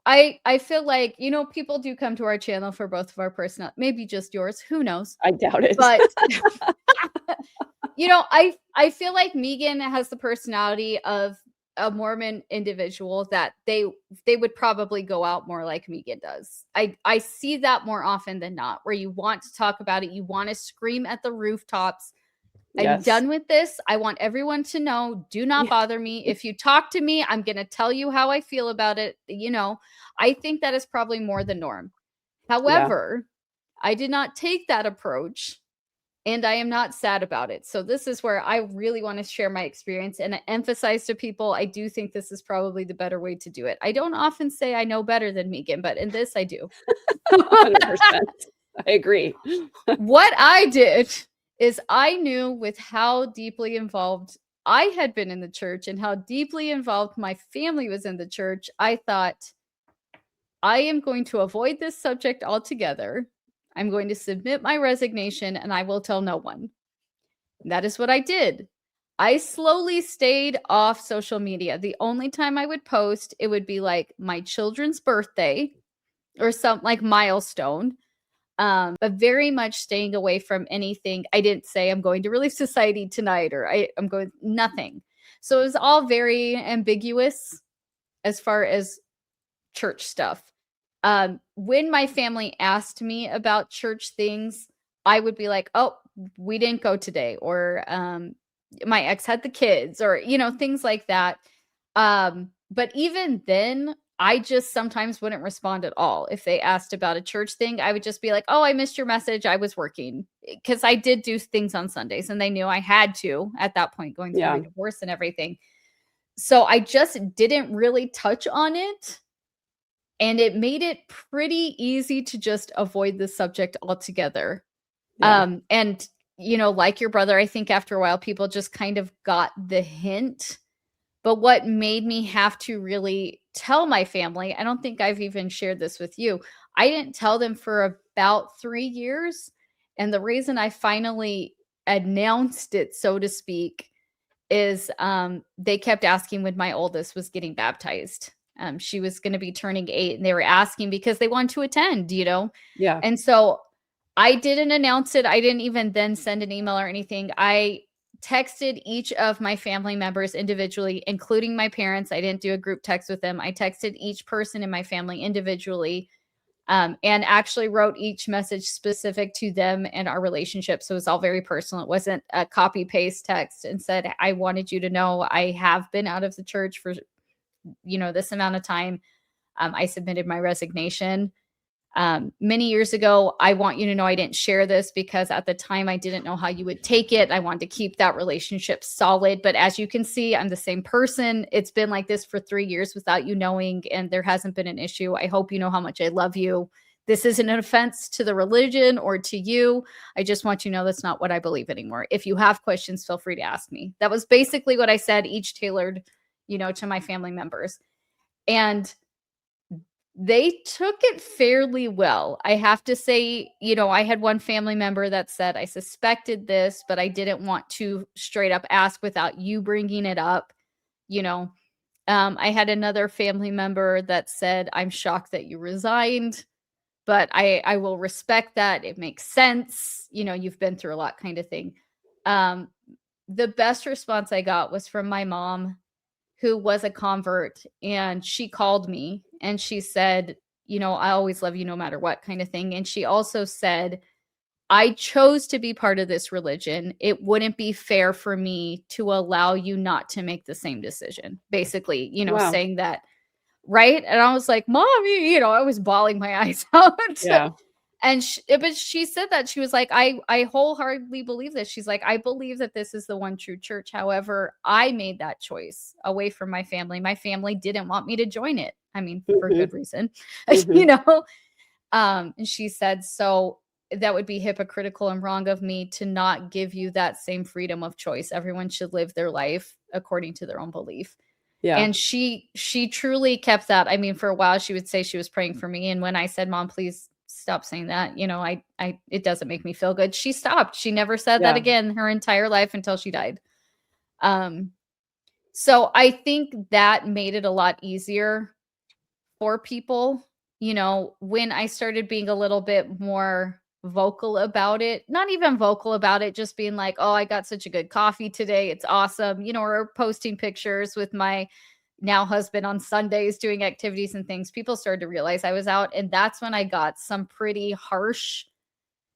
I feel like, people do come to our channel for both of our personal, maybe just yours, who knows? I doubt it. But I feel like Megan has the personality of a Mormon individual that they would probably go out more like Megan does. I see that more often than not, where you want to talk about it, you want to scream at the rooftops. I'm Yes. done with this. I want everyone to know, do not Yeah. bother me. If you talk to me, I'm going to tell you how I feel about it. I think that is probably more the norm. However, I did not take that approach, and I am not sad about it. So this is where I really want to share my experience and emphasize to people, I do think this is probably the better way to do it. I don't often say I know better than Megan, but in this I do. 100%. I agree. What I did is I knew with how deeply involved I had been in the church and how deeply involved my family was in the church, I thought, I am going to avoid this subject altogether. I'm going to submit my resignation and I will tell no one. And that is what I did. I slowly stayed off social media. The only time I would post, it would be like my children's birthday or some like milestone. But very much staying away from anything. I didn't say I'm going to Relief Society tonight or I'm going, nothing. So it was all very ambiguous as far as church stuff. When my family asked me about church things, I would be like, oh, we didn't go today. Or my ex had the kids or, things like that. But even then, I just sometimes wouldn't respond at all. If they asked about a church thing, I would just be like, oh, I missed your message. I was working, because I did do things on Sundays and they knew I had to at that point, going through my divorce and everything. So I just didn't really touch on it. And it made it pretty easy to just avoid the subject altogether. Yeah. And, like your brother, I think after a while, people just kind of got the hint. But what made me have to really tell my family, I don't think I've even shared this with you. I didn't tell them for about 3 years. And the reason I finally announced it, so to speak, is they kept asking when my oldest was getting baptized. She was going to be turning 8 and they were asking because they wanted to attend, Yeah. And so I didn't announce it. I didn't even then send an email or anything. I texted each of my family members individually, including my parents. I didn't do a group text with them. I texted each person in my family individually, and actually wrote each message specific to them and our relationship. So it was all very personal. It wasn't a copy paste text, and said, I wanted you to know I have been out of the church for, this amount of time. I submitted my resignation many years ago. I want you to know I didn't share this because at the time I didn't know how you would take it. I wanted to keep that relationship solid. But as you can see, I'm the same person. It's been like this for 3 years without you knowing, and there hasn't been an issue. I hope you know how much I love you. This isn't an offense to the religion or to you. I just want you to know that's not what I believe anymore. If you have questions, feel free to ask me. That was basically what I said, each tailored, to my family members. And they took it fairly well. I have to say, I had one family member that said, I suspected this, but I didn't want to straight up ask without you bringing it up. I had another family member that said, I'm shocked that you resigned, but I will respect that. It makes sense. You've been through a lot, kind of thing. The best response I got was from my mom, who was a convert, and she called me and she said, I always love you no matter what, kind of thing. And she also said, I chose to be part of this religion. It wouldn't be fair for me to allow you not to make the same decision. Basically, Wow. saying that, right? And I was like, Mommy, I was bawling my eyes out. Yeah. And but she said that, she was like, I wholeheartedly believe this. She's like, I believe that this is the one true church. However, I made that choice away from my family. My family didn't want me to join it. I mean, for good reason, and she said, so that would be hypocritical and wrong of me to not give you that same freedom of choice. Everyone should live their life according to their own belief. Yeah. And she truly kept that. I mean, for a while she would say she was praying for me. And when I said, Mom, please stop saying that, it doesn't make me feel good, she stopped. She never said that again her entire life until she died. So I think that made it a lot easier for people, when I started being a little bit more vocal about it, not even vocal about it, just being like, oh, I got such a good coffee today, it's awesome, or posting pictures with my now husband on Sundays doing activities and things. People started to realize I was out. And that's when I got some pretty harsh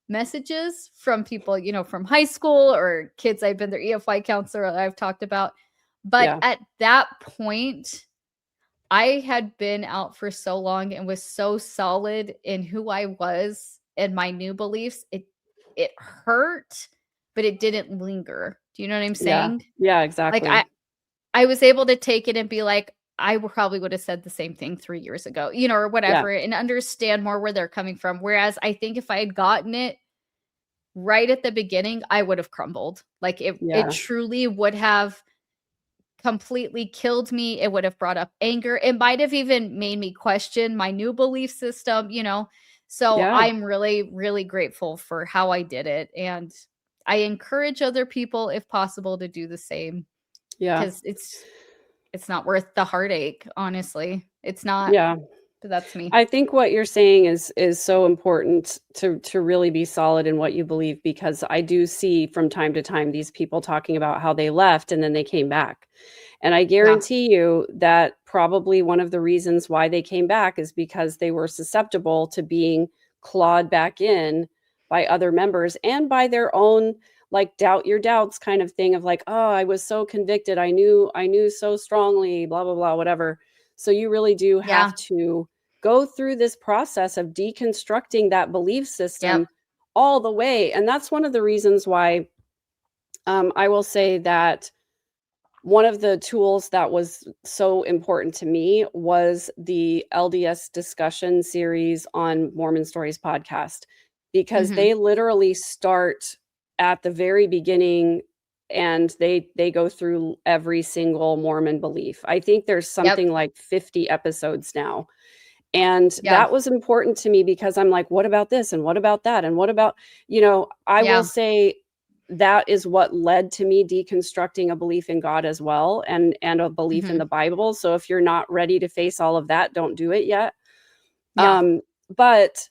messages from people, from high school or kids. I've been their EFY counselor I've talked about. But at that point, I had been out for so long and was so solid in who I was and my new beliefs. It hurt, but it didn't linger. Do you know what I'm saying? Yeah, exactly. Like I was able to take it and be like, I probably would have said the same thing 3 years ago, or whatever, and understand more where they're coming from. Whereas I think if I had gotten it right at the beginning, I would have crumbled. Like it truly would have completely killed me. It would have brought up anger. It might have even made me question my new belief system, So I'm really, really grateful for how I did it. And I encourage other people, if possible, to do the same. Yeah. Because it's not worth the heartache, honestly. It's not. Yeah. But that's me. I think what you're saying is so important to really be solid in what you believe, because I do see from time to time these people talking about how they left and then they came back. And I guarantee you that probably one of the reasons why they came back is because they were susceptible to being clawed back in by other members and by their own, like, doubt your doubts kind of thing of like, oh, I was so convicted. I knew so strongly, blah, blah, blah, whatever. So you really do have to go through this process of deconstructing that belief system all the way. And that's one of the reasons why I will say that one of the tools that was so important to me was the LDS discussion series on Mormon Stories podcast, because they literally start at the very beginning and they go through every single Mormon belief. I think there's something like 50 episodes now. And that was important to me because I'm like, what about this? And what about that? And what about, I will say that is what led to me deconstructing a belief in God as well, and a belief in the Bible. So if you're not ready to face all of that, don't do it yet. But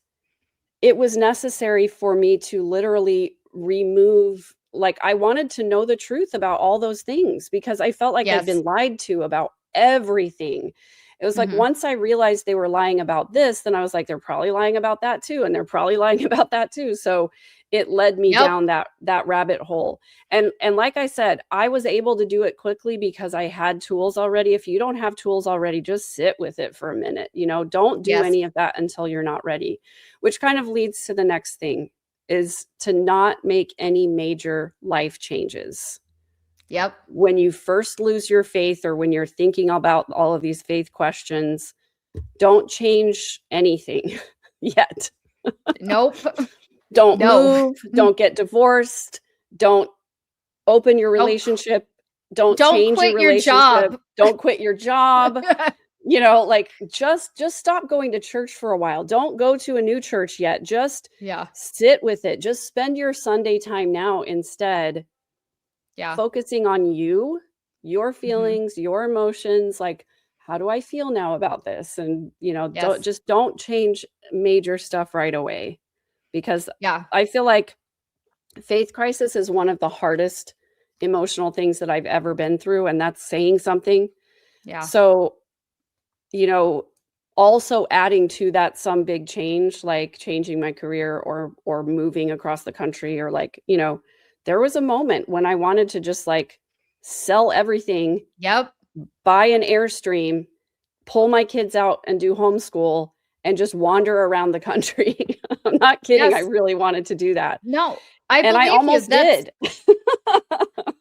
it was necessary for me to literally remove like, I wanted to know the truth about all those things because I felt like I'd Yes. been lied to about everything. It was like Mhm. once I realized they were lying about this, then I was like, they're probably lying about that too, and they're probably lying about that too. So it led me Yep. down that rabbit hole. And like I said, I was able to do it quickly because I had tools already. If you don't have tools already, just sit with it for a minute. Don't do Yes. any of that until you're not ready, which kind of leads to the next thing is to not make any major life changes. Yep. When you first lose your faith or when you're thinking about all of these faith questions, don't change anything yet. Nope. Don't No. move, don't get divorced, don't open your Don't relationship, don't don't change your quit your relationship, job. don't quit your job. Like just stop going to church for a while. Don't go to a new church yet. Just Yeah. sit with it. Just spend your Sunday time now instead Yeah. focusing on you, your Mhm. feelings, your emotions, like how do I feel now about this? And Yes. don't change major stuff right away because Yeah. I feel like faith crisis is one of the hardest emotional things that I've ever been through, and that's saying something. Yeah. So, you know, also adding to that some big change, like changing my career or moving across the country or there was a moment when I wanted to just like sell everything, Yep. buy an Airstream, pull my kids out and do homeschool and just wander around the country. I'm not kidding. I Yes. really wanted to do that. No, I And I believe you. almost did.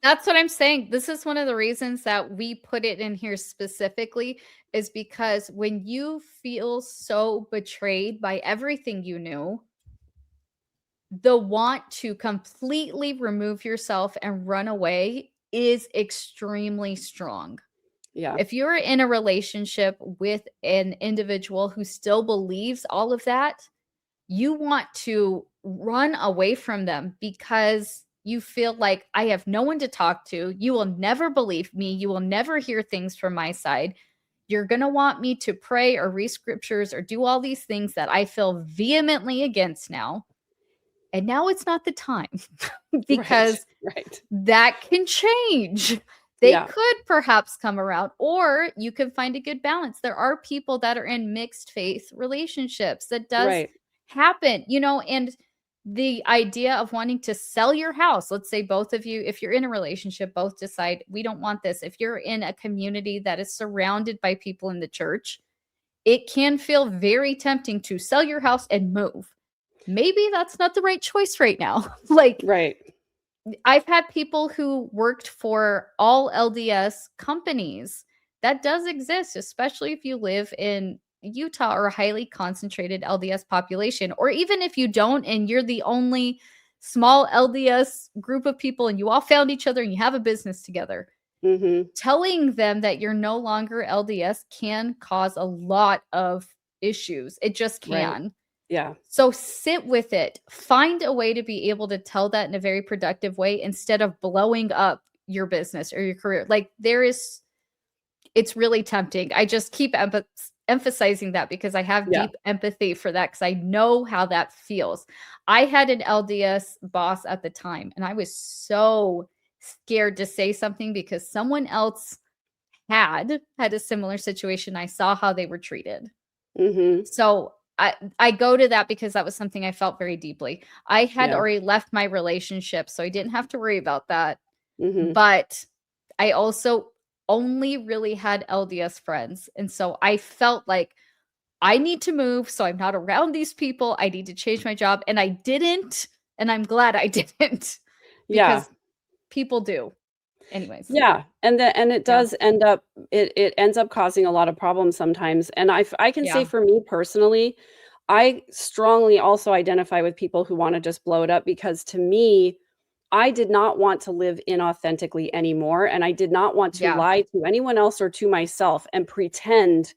That's what I'm saying. This is one of the reasons that we put it in here specifically is because when you feel so betrayed by everything you knew, the want to completely remove yourself and run away is extremely strong. Yeah. If you're in a relationship with an individual who still believes all of that, you want to run away from them because you feel like I have no one to talk to. You will never believe me. You will never hear things from my side. You're going to want me to pray or read scriptures or do all these things that I feel vehemently against now. And now it's not the time Right. because Right. that can change. They Yeah. could perhaps come around, or you can find a good balance. There are people that are in mixed faith relationships that does Right. happen, and the idea of wanting to sell your house. Let's say both of you, if you're in a relationship, both decide we don't want this. If you're in a community that is surrounded by people in the church, it can feel very tempting to sell your house and move. Maybe that's not the right choice right now. Like, Right. I've had people who worked for all LDS companies. That does exist, especially if you live in Utah or a highly concentrated LDS population, or even if you don't and you're the only small LDS group of people and you all found each other and you have a business together. Mhm. Telling them that you're no longer LDS can cause a lot of issues. It just Right. can. Yeah. So sit with it. Find a way to be able to tell that in a very productive way instead of blowing up your business or your career. Like it's really tempting. I just keep emphasizing that because I have Yeah. deep empathy for that because I know how that feels. I had an LDS boss at the time and I was so scared to say something because someone else had a similar situation. I saw how they were treated. Mhm. So I go to that because that was something I felt very deeply. I had Yeah. already left my relationship, so I didn't have to worry about that. Mhm. But I also only really had LDS friends. And so I felt like I need to move so I'm not around these people. I need to change my job. And I didn't. And I'm glad I didn't Yeah. because people do. Anyways. Yeah. And it Yeah. does end up it ends up causing a lot of problems sometimes. And I can say Yeah. for me personally, I strongly also identify with people who want to just blow it up because to me, I did not want to live inauthentically anymore, and I did not want to Yeah. lie to anyone else or to myself and pretend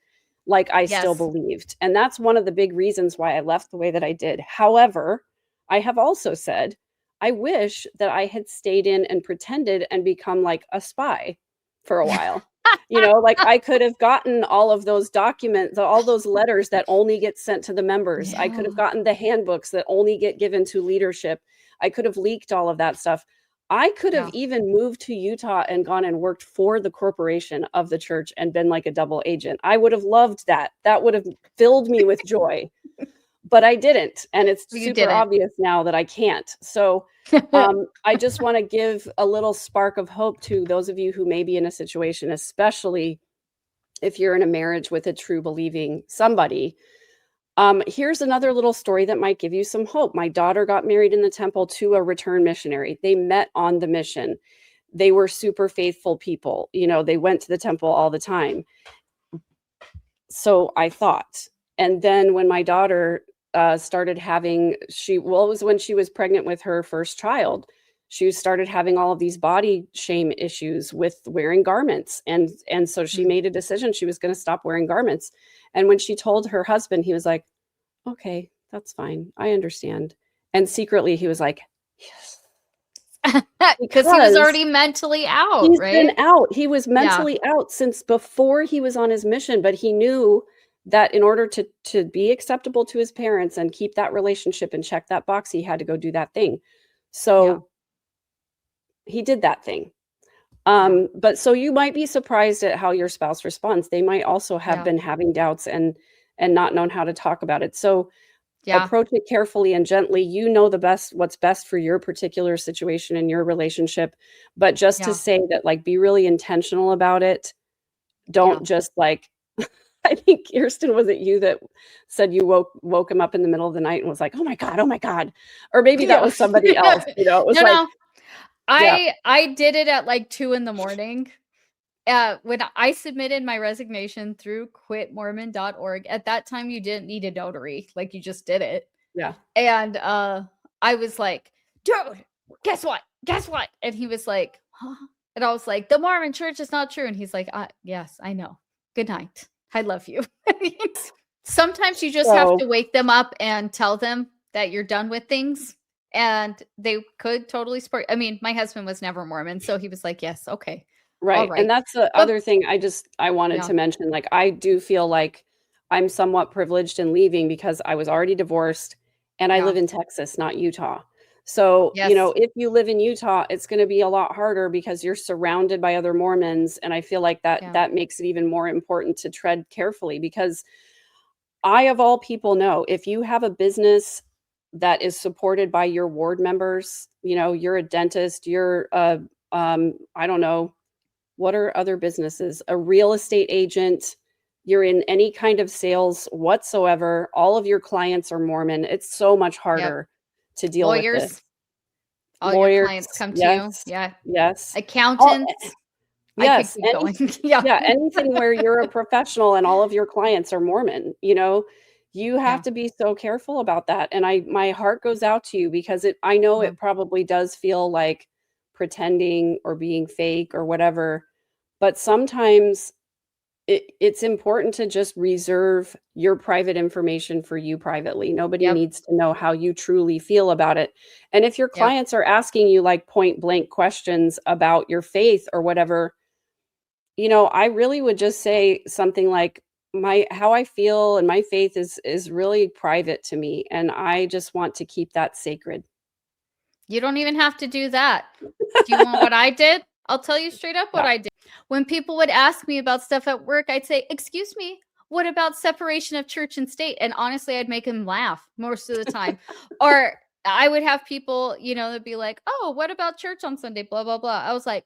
like I still Yes. believed, and that's one of the big reasons why I left the way that I did. However, I have also said, I wish that I had stayed in and pretended and become like a spy for a while. Like I could have gotten all of those documents, all those letters that only get sent to the members. I could have Yeah. gotten the handbooks that only get given to leadership. I could have leaked all of that stuff. I could have Yeah. even moved to Utah and gone and worked for the corporation of the church and been like a double agent. I would have loved that. That would have filled me with joy. But I didn't, and it's You super didn't. obvious now that I can't. So I just want to give a little spark of hope to those of you who may be in a situation, especially if you're in a marriage with a true believing somebody. Here's another little story that might give you some hope. My daughter got married in the temple to a return missionary. They met on the mission. They were super faithful people. You know, they went to the temple all the time. So I thought. And then when my daughter started having, it was when she was pregnant with her first child. She started having all of these body shame issues with wearing garments. And so she made a decision she was going to stop wearing garments. And when she told her husband, he was like, okay, that's fine. I understand. And secretly he was like, yes. Because he was already mentally out, He's right? been out. He was mentally out since before he was on his mission, but he knew that in order to be acceptable to his parents and keep that relationship and check that box, he had to go do that thing. So he did that thing. But so you might be surprised at how your spouse responds. They might also have been having doubts and not known how to talk about it. So approach it carefully and gently. You know what's best for your particular situation and your relationship. But just to say that, like, be really intentional about it. Don't just like, I think, Kirsten, was it you that said you woke him up in the middle of the night and was like, oh my God. Or maybe that was somebody else, you know, it was no. I did it at like 2 a.m. When I submitted my resignation through quitmormon.org. At that time, you didn't need a notary. Like, you just did it. Yeah. And I was like, dude, guess what? And he was like, huh? And I was like, the Mormon church is not true. And he's like, yes, I know. Good night. I love you. Sometimes you just have to wake them up and tell them that you're done with things. And they could totally support. I mean, my husband was never Mormon. So he was like, yes, okay. Right. And that's the other thing I wanted to mention. Like, I do feel like I'm somewhat privileged in leaving because I was already divorced and I live in Texas, not Utah. So, you know, if you live in Utah, it's going to be a lot harder because you're surrounded by other Mormons. And I feel like that makes it even more important to tread carefully, because I, of all people, know if you have a business that is supported by your ward members, you know, you're a dentist, you're I don't know, what are other businesses? A real estate agent, you're in any kind of sales whatsoever, all of your clients are Mormon. It's so much harder to deal with this. All your clients come to you. Yeah. Yes. Accountants. Yes. Anything where you're a professional and all of your clients are Mormon, you know, you have to be so careful about that. And my heart goes out to you, because I know it probably does feel like pretending or being fake or whatever, but sometimes it's important to just reserve your private information for you privately. Nobody needs to know how you truly feel about it. And if your clients are asking you like point blank questions about your faith or whatever, you know, I really would just say something like, how I feel and my faith is really private to me, and I just want to keep that sacred. You don't even have to do that. Do you want what I did? I'll tell you straight up what I did. When people would ask me about stuff at work, I'd say, excuse me, what about separation of church and state? And honestly, I'd make them laugh most of the time. Or I would have people, you know, that'd be like, oh, what about church on Sunday? Blah, blah, blah. I was like,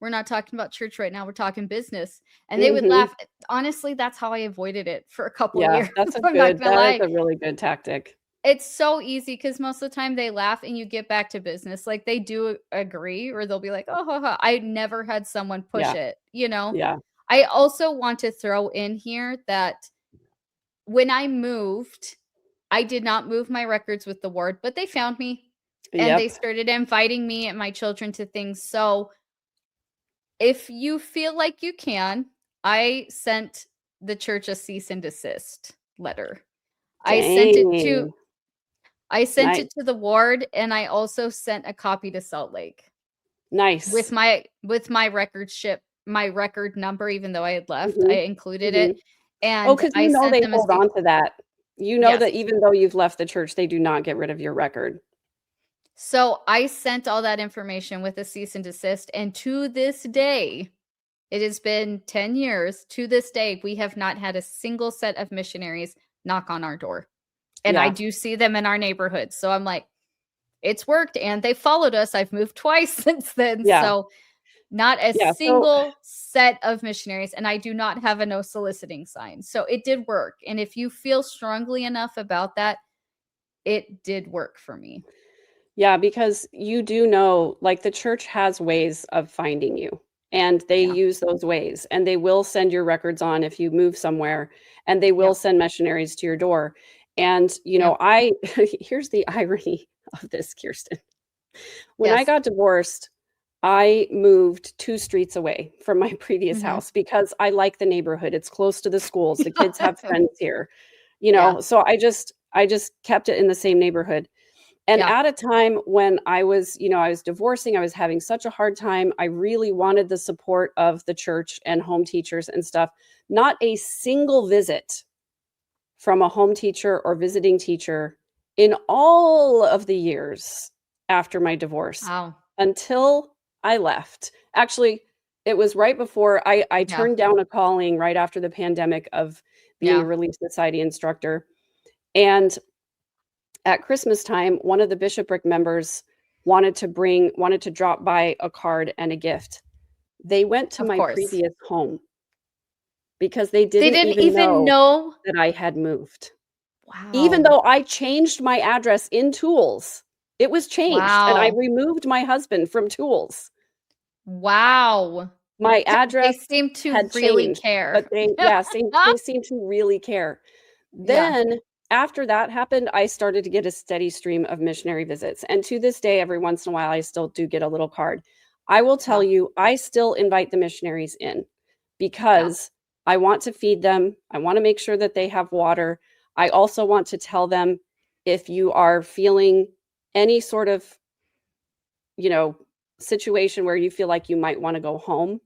we're not talking about church right now. We're talking business. And they would laugh. Honestly, that's how I avoided it for a couple of years. That's that is a really good tactic. It's so easy because most of the time they laugh and you get back to business. Like, they do agree, or they'll be like, oh, ha, ha. I never had someone push it, you know? Yeah. I also want to throw in here that when I moved, I did not move my records with the ward, but they found me and they started inviting me and my children to things. So if you feel like you can, I sent the church a cease and desist letter. Dang. I sent it to the ward, and I also sent a copy to Salt Lake. Nice. With my my record number, even though I had left, I included it. And because you know they hold on to that. You know that even though you've left the church, they do not get rid of your record. So I sent all that information with a cease and desist. And to this day, it has been 10 years. To this day, we have not had a single set of missionaries knock on our door. And I Yeah. do see them in our neighborhood. So I'm like, it's worked. And they followed us. I've moved twice since then. Yeah. So not a Yeah. So single set of missionaries. And I do not have a no soliciting sign. So it did work. And if you feel strongly enough about that, it did work for me. yeah, because you do know, like the church has ways of finding you, and they Yeah. use those ways, and they will send your records on if you move somewhere, and they will Yep. send missionaries to your door. And, you know, here's the irony of this, Kirsten. When I Yes. got divorced, I moved 2 streets away from my previous Mhm. house because I like the neighborhood. It's close to the schools. The kids have friends here, you Yeah. know, so I just kept it in the same neighborhood. And Yeah. at a time when I was, you know, I was divorcing, I was having such a hard time. I really wanted the support of the church and home teachers and stuff. Not a single visit from a home teacher or visiting teacher in all of the years after my divorce Wow. until I left. Actually, it was right before I Yeah. turned down a calling right after the pandemic of being a Yeah. Relief Society instructor. And at Christmas time, one of the bishopric members wanted to drop by a card and a gift. They went to Of my course. previous home because they They didn't didn't even even know know. that I had moved. Even Wow. though I changed my address in Tools, it was changed, and I Wow. removed my husband from Tools. Wow. My They address seem to had really changed, care. but they seem to really care. Yeah. Then, after that happened, I started to get a steady stream of missionary visits, and to this day, every once in a while, I still do get a little card. I will tell Yeah. you, I still invite the missionaries in Yeah. because I want to feed them. I wanna make sure that they have water. I also want to tell them if you are feeling any sort of, you know, situation where you feel like you might wanna go home,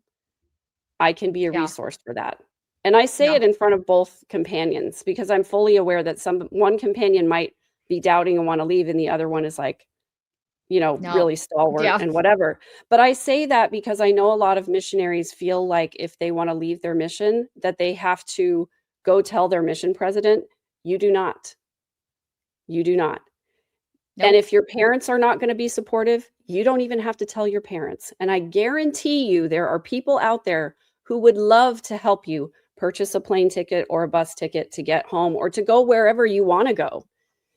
I can be a Yeah. resource for that. And I say Yeah. it in front of both companions because I'm fully aware that one companion might be doubting and wanna leave, and the other one is like, you know, No. really stalwart Yeah. and whatever. But I say that because I know a lot of missionaries feel like if they wanna leave their mission, that they have to go tell their mission president. You do not. You do not. And Nope. if your parents are not gonna be supportive, you don't even have to tell your parents. And I guarantee you there are people out there who would love to help you purchase a plane ticket or a bus ticket to get home or to go wherever you wanna go.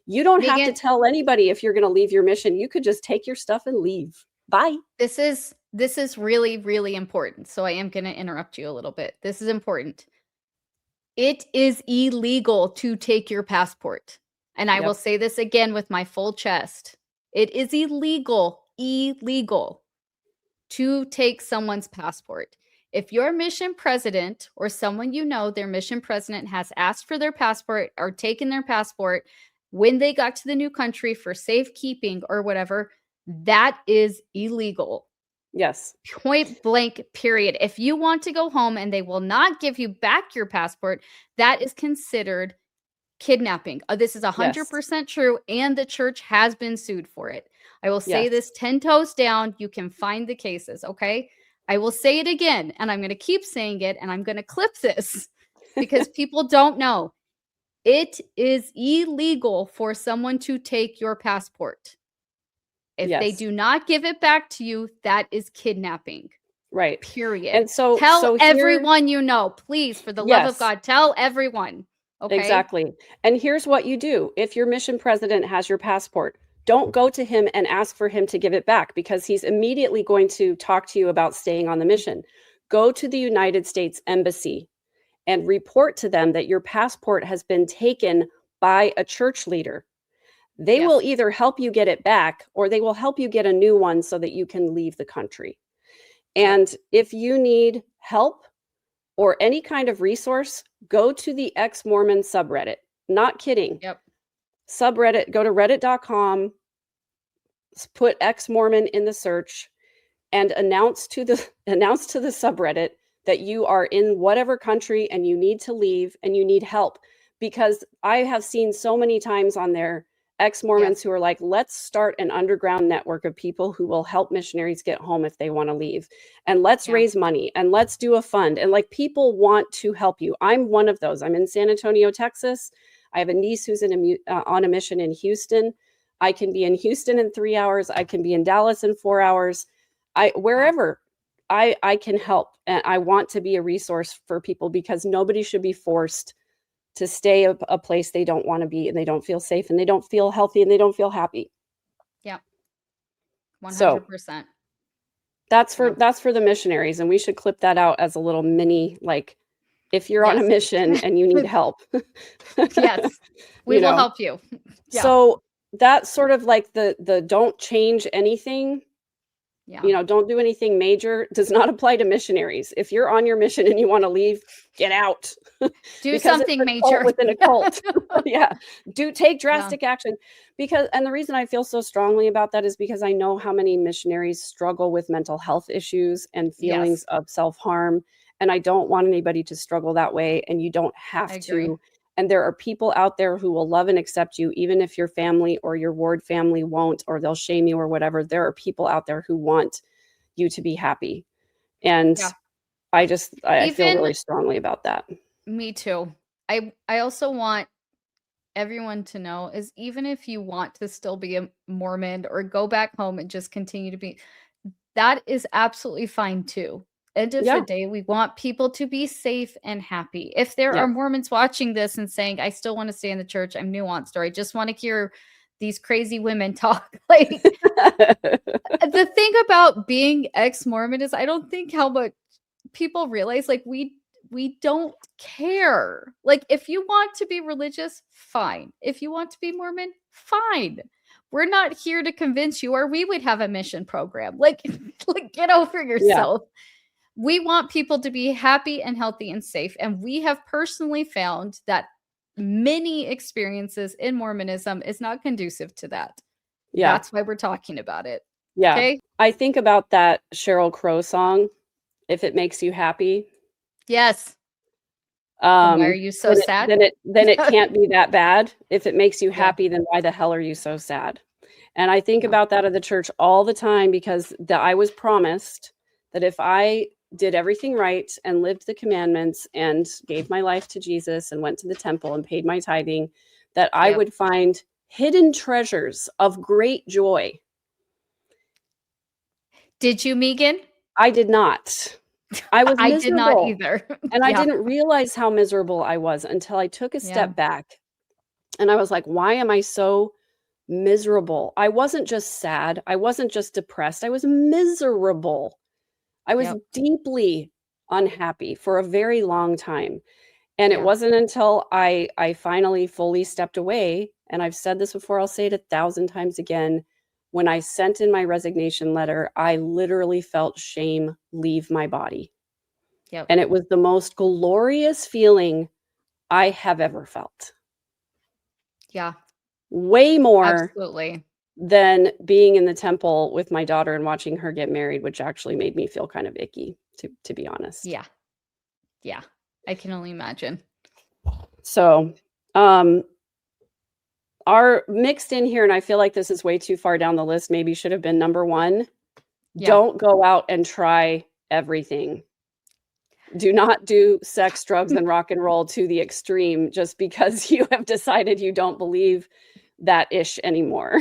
You don't have to Megan, tell anybody if you're gonna leave your mission. You could just take your stuff and leave. Bye. this is really, really important. So I am gonna interrupt you a little bit. This is important. It is illegal to take your passport. And I will Yep. say this again with my full chest. It is illegal to take someone's passport. If your mission president or someone you know, their mission president has asked for their passport or taken their passport when they got to the new country for safekeeping or whatever, that is illegal. Yes. Point blank, period. If you want to go home and they will not give you back your passport, that is considered kidnapping. This is Yes. 100% true, and the church has been sued for it. I will say Yes. this 10 toes down. You can find the cases, okay? I will say it again, and I'm going to keep saying it, and I'm going to clip this because people don't know. It is illegal for someone to take your passport. If they Yes. do not give it back to you, that is kidnapping. Right. Period. And so Tell here everyone you know, please, for the love of Yes. God, tell everyone. Okay? Exactly. And here's what you do. If your mission president has your passport, don't go to him and ask for him to give it back because he's immediately going to talk to you about staying on the mission. Go to the United States Embassy and report to them that your passport has been taken by a church leader. They Yes. will either help you get it back or they will help you get a new one so that you can leave the country. And if you need help or any kind of resource, go to the ex-Mormon subreddit. Not kidding. Yep. Subreddit, go to reddit.com, put ex-Mormon in the search, and announce to the subreddit that you are in whatever country and you need to leave and you need help. Because I have seen so many times on there ex-Mormons Yes. who are like, let's start an underground network of people who will help missionaries get home if they want to leave. And let's Yeah. raise money and let's do a fund. And like, people want to help you. I'm one of those. I'm in San Antonio, Texas. I have a niece who's on a mission in Houston. I can be in Houston in 3 hours. I can be in Dallas in 4 hours. Wherever I can help. And I want to be a resource for people, because nobody should be forced to stay a place they don't want to be, and they don't feel safe, and they don't feel healthy, and they don't feel happy. Yeah. So 100%. that's Yeah. for the missionaries, and we should clip that out as a little mini, like, if you're on a Yes. mission and you need help. Yes. We You will know? help you. Yeah. So that's sort of like the don't change anything, Yeah. don't do anything major, does not apply to missionaries. If you're on your mission and you want to leave, get out. Do Because something it's a cult major. within a cult. Yeah. Take Yeah. drastic action. And the reason I feel so strongly about that is because I know how many missionaries struggle with mental health issues and feelings Yes. of self-harm. And I don't want anybody to struggle that way. And you don't have I agree. to. And there are people out there who will love and accept you, even if your family or your ward family won't, or they'll shame you or whatever. There are people out there who want you to be happy. And Yeah. I feel Even really strongly about that. me too. I also want everyone to know is, even if you want to still be a Mormon or go back home and just continue to be, that is absolutely fine too. End of the Yeah. day, we want people to be safe and happy. If there Yeah. are Mormons watching this and saying, I still want to stay in the church, I'm nuanced, or I just want to hear these crazy women talk, like, the thing about being ex-Mormon is I don't think how much people realize, like, we don't care. Like, if you want to be religious, fine. If you want to be Mormon, fine. We're not here to convince you, or we would have a mission program. Like, get over yourself. We want people to be happy and healthy and safe. And we have personally found that many experiences in Mormonism is not conducive to that. Yeah. That's why we're talking about it. Yeah. Okay. I think about that Sheryl Crow song, If It Makes You Happy. Yes. Then why are you so sad? Then it can't be that bad. If it makes you Yeah. happy, then why the hell are you so sad? And I think Yeah. about that at the church all the time, because I was promised that if I did everything right and lived the commandments and gave my life to Jesus and went to the temple and paid my tithing, that I Yep. would find hidden treasures of great joy. Did you, Megan? I did not. I was I did not miserable. either. And I Yeah. didn't realize how miserable I was until I took a Yeah. step back. And I was like, why am I so miserable? I wasn't just sad. I wasn't just depressed. I was miserable. I was Yep. deeply unhappy for a very long time. And it Yeah. wasn't until I finally fully stepped away, and I've said this before, I'll say it 1,000 times again. When I sent in my resignation letter, I literally felt shame leave my body. Yep. And it was the most glorious feeling I have ever felt. Yeah. Way more Absolutely. than being in the temple with my daughter and watching her get married, which actually made me feel kind of icky, to be honest. Yeah. Yeah. I can only imagine. So, our mixed in here, and I feel like this is way too far down the list, maybe should have been number 1. Yeah. Don't go out and try everything. Do not do sex, drugs, and rock and roll to the extreme just because you have decided you don't believe that ish anymore.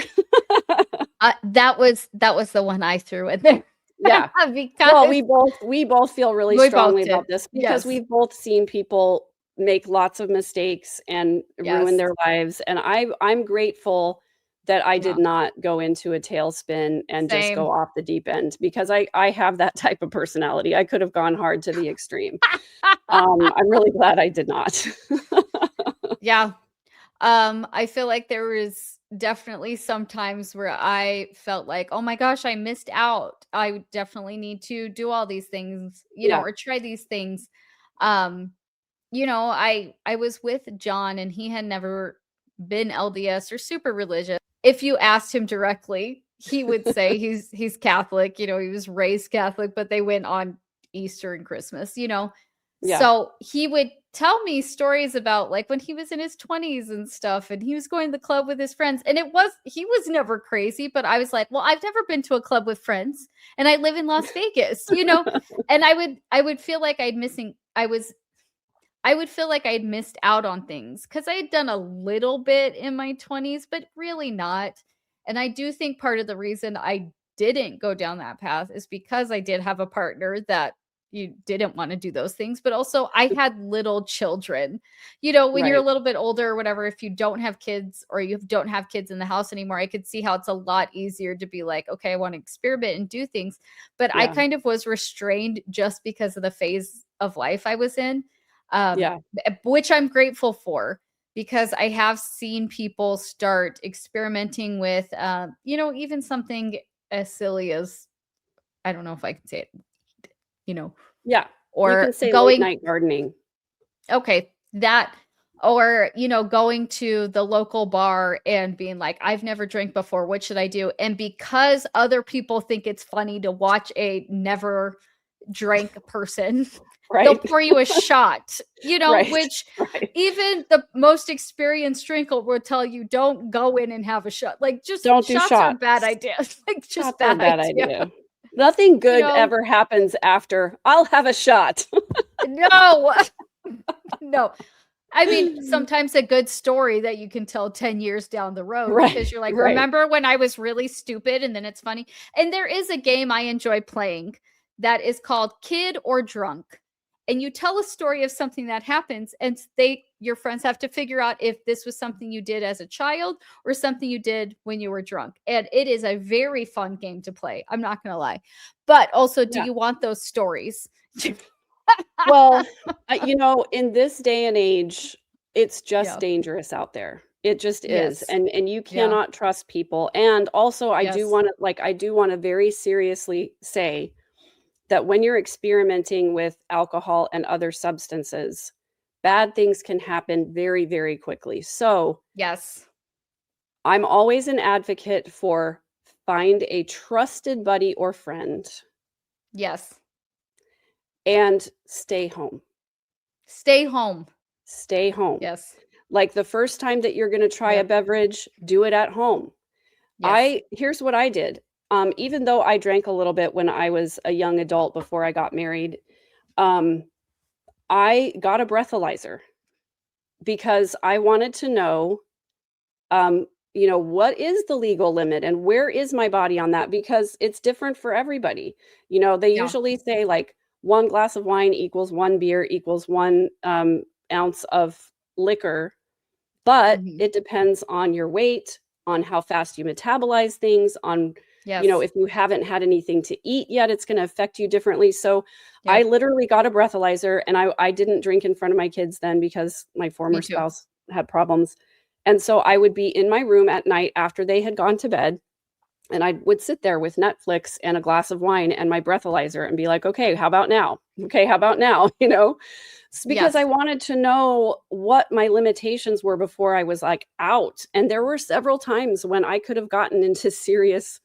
That was the one I threw in there. Yeah. Because Well, we both feel really We both strongly did. about this because Yes. we've both seen people make lots of mistakes and ruin Yes. their lives. And I'm grateful that I did Yeah. not go into a tailspin and just Same. go off the deep end, because I have that type of personality. I could have gone hard to the extreme. I'm really glad I did not. Yeah. I feel like there was definitely some times where I felt like, oh my gosh, I missed out. I definitely need to do all these things, Yeah. or try these things. I was with John and he had never been LDS or super religious. If you asked him directly, he would say he's Catholic, he was raised Catholic, but they went on Easter and Christmas, Yeah. So he would tell me stories about like when he was in his 20s and stuff, and he was going to the club with his friends. And he was never crazy, but I was like, well, I've never been to a club with friends, and I live in Las Vegas, and I would feel like I would feel like I'd missed out on things because I had done a little bit in my 20s, but really not. And I do think part of the reason I didn't go down that path is because I did have a partner that you didn't want to do those things, but also I had little children. When you're a Right. little bit older or whatever, if you don't have kids or you don't have kids in the house anymore, I could see how it's a lot easier to be like, okay, I want to experiment and do things. But I Yeah. kind of was restrained just because of the phase of life I was in, Yeah. which I'm grateful for, because I have seen people start experimenting with, even something as silly as, I don't know if I can say it, you know, Yeah. You or can say late going, night gardening. okay, that, or, going to the local bar and being like, I've never drank before. What should I do? And because other people think it's funny to watch a never drank person, they'll Right. pour you a shot, Right. which Right. even the most experienced drinker will tell you, don't go in and have a shot. Like, just Don't do shots are a bad shots. idea. Like, just Shots are a bad bad idea. idea. Nothing You good know, ever happens after I'll have a shot. no, no. I mean, sometimes a good story that you can tell 10 years down the road, Right. because you're like, Right. remember when I was really stupid? And then it's funny. And there is a game I enjoy playing that is called Kid or Drunk. And you tell a story of something that happens, and your friends have to figure out if this was something you did as a child or something you did when you were drunk. And it is a very fun game to play. I'm not going to lie. But also, do Yeah. you want those stories? Well, in this day and age, it's just Yeah. dangerous out there. It just is. Yes. And you Yeah. cannot trust people. And also I do Yes. want to very seriously say that when you're experimenting with alcohol and other substances, bad things can happen very, very quickly. So Yes. I'm always an advocate for find a trusted buddy or friend Yes. and stay home. Stay home. Stay home. Yes. Like the first time that you're going to try a Yep. beverage, do it at home. Yes. Here's what I did. Even though I drank a little bit when I was a young adult before I got married, I got a breathalyzer because I wanted to know, what is the legal limit and where is my body on that? Because it's different for everybody. They Yeah. usually say like 1 glass of wine equals 1 beer equals 1 ounce of liquor, but Mhm. it depends on your weight, on how fast you metabolize things, on Yes. if you haven't had anything to eat yet, it's going to affect you differently. So I Yep. literally got a breathalyzer, and I didn't drink in front of my kids then because my former Me too. spouse had problems. And so I would be in my room at night after they had gone to bed, and I would sit there with Netflix and a glass of wine and my breathalyzer and be like, okay, how about now? Okay, how about now? Because I Yes. wanted to know what my limitations were before I was like out. And there were several times when I could have gotten into serious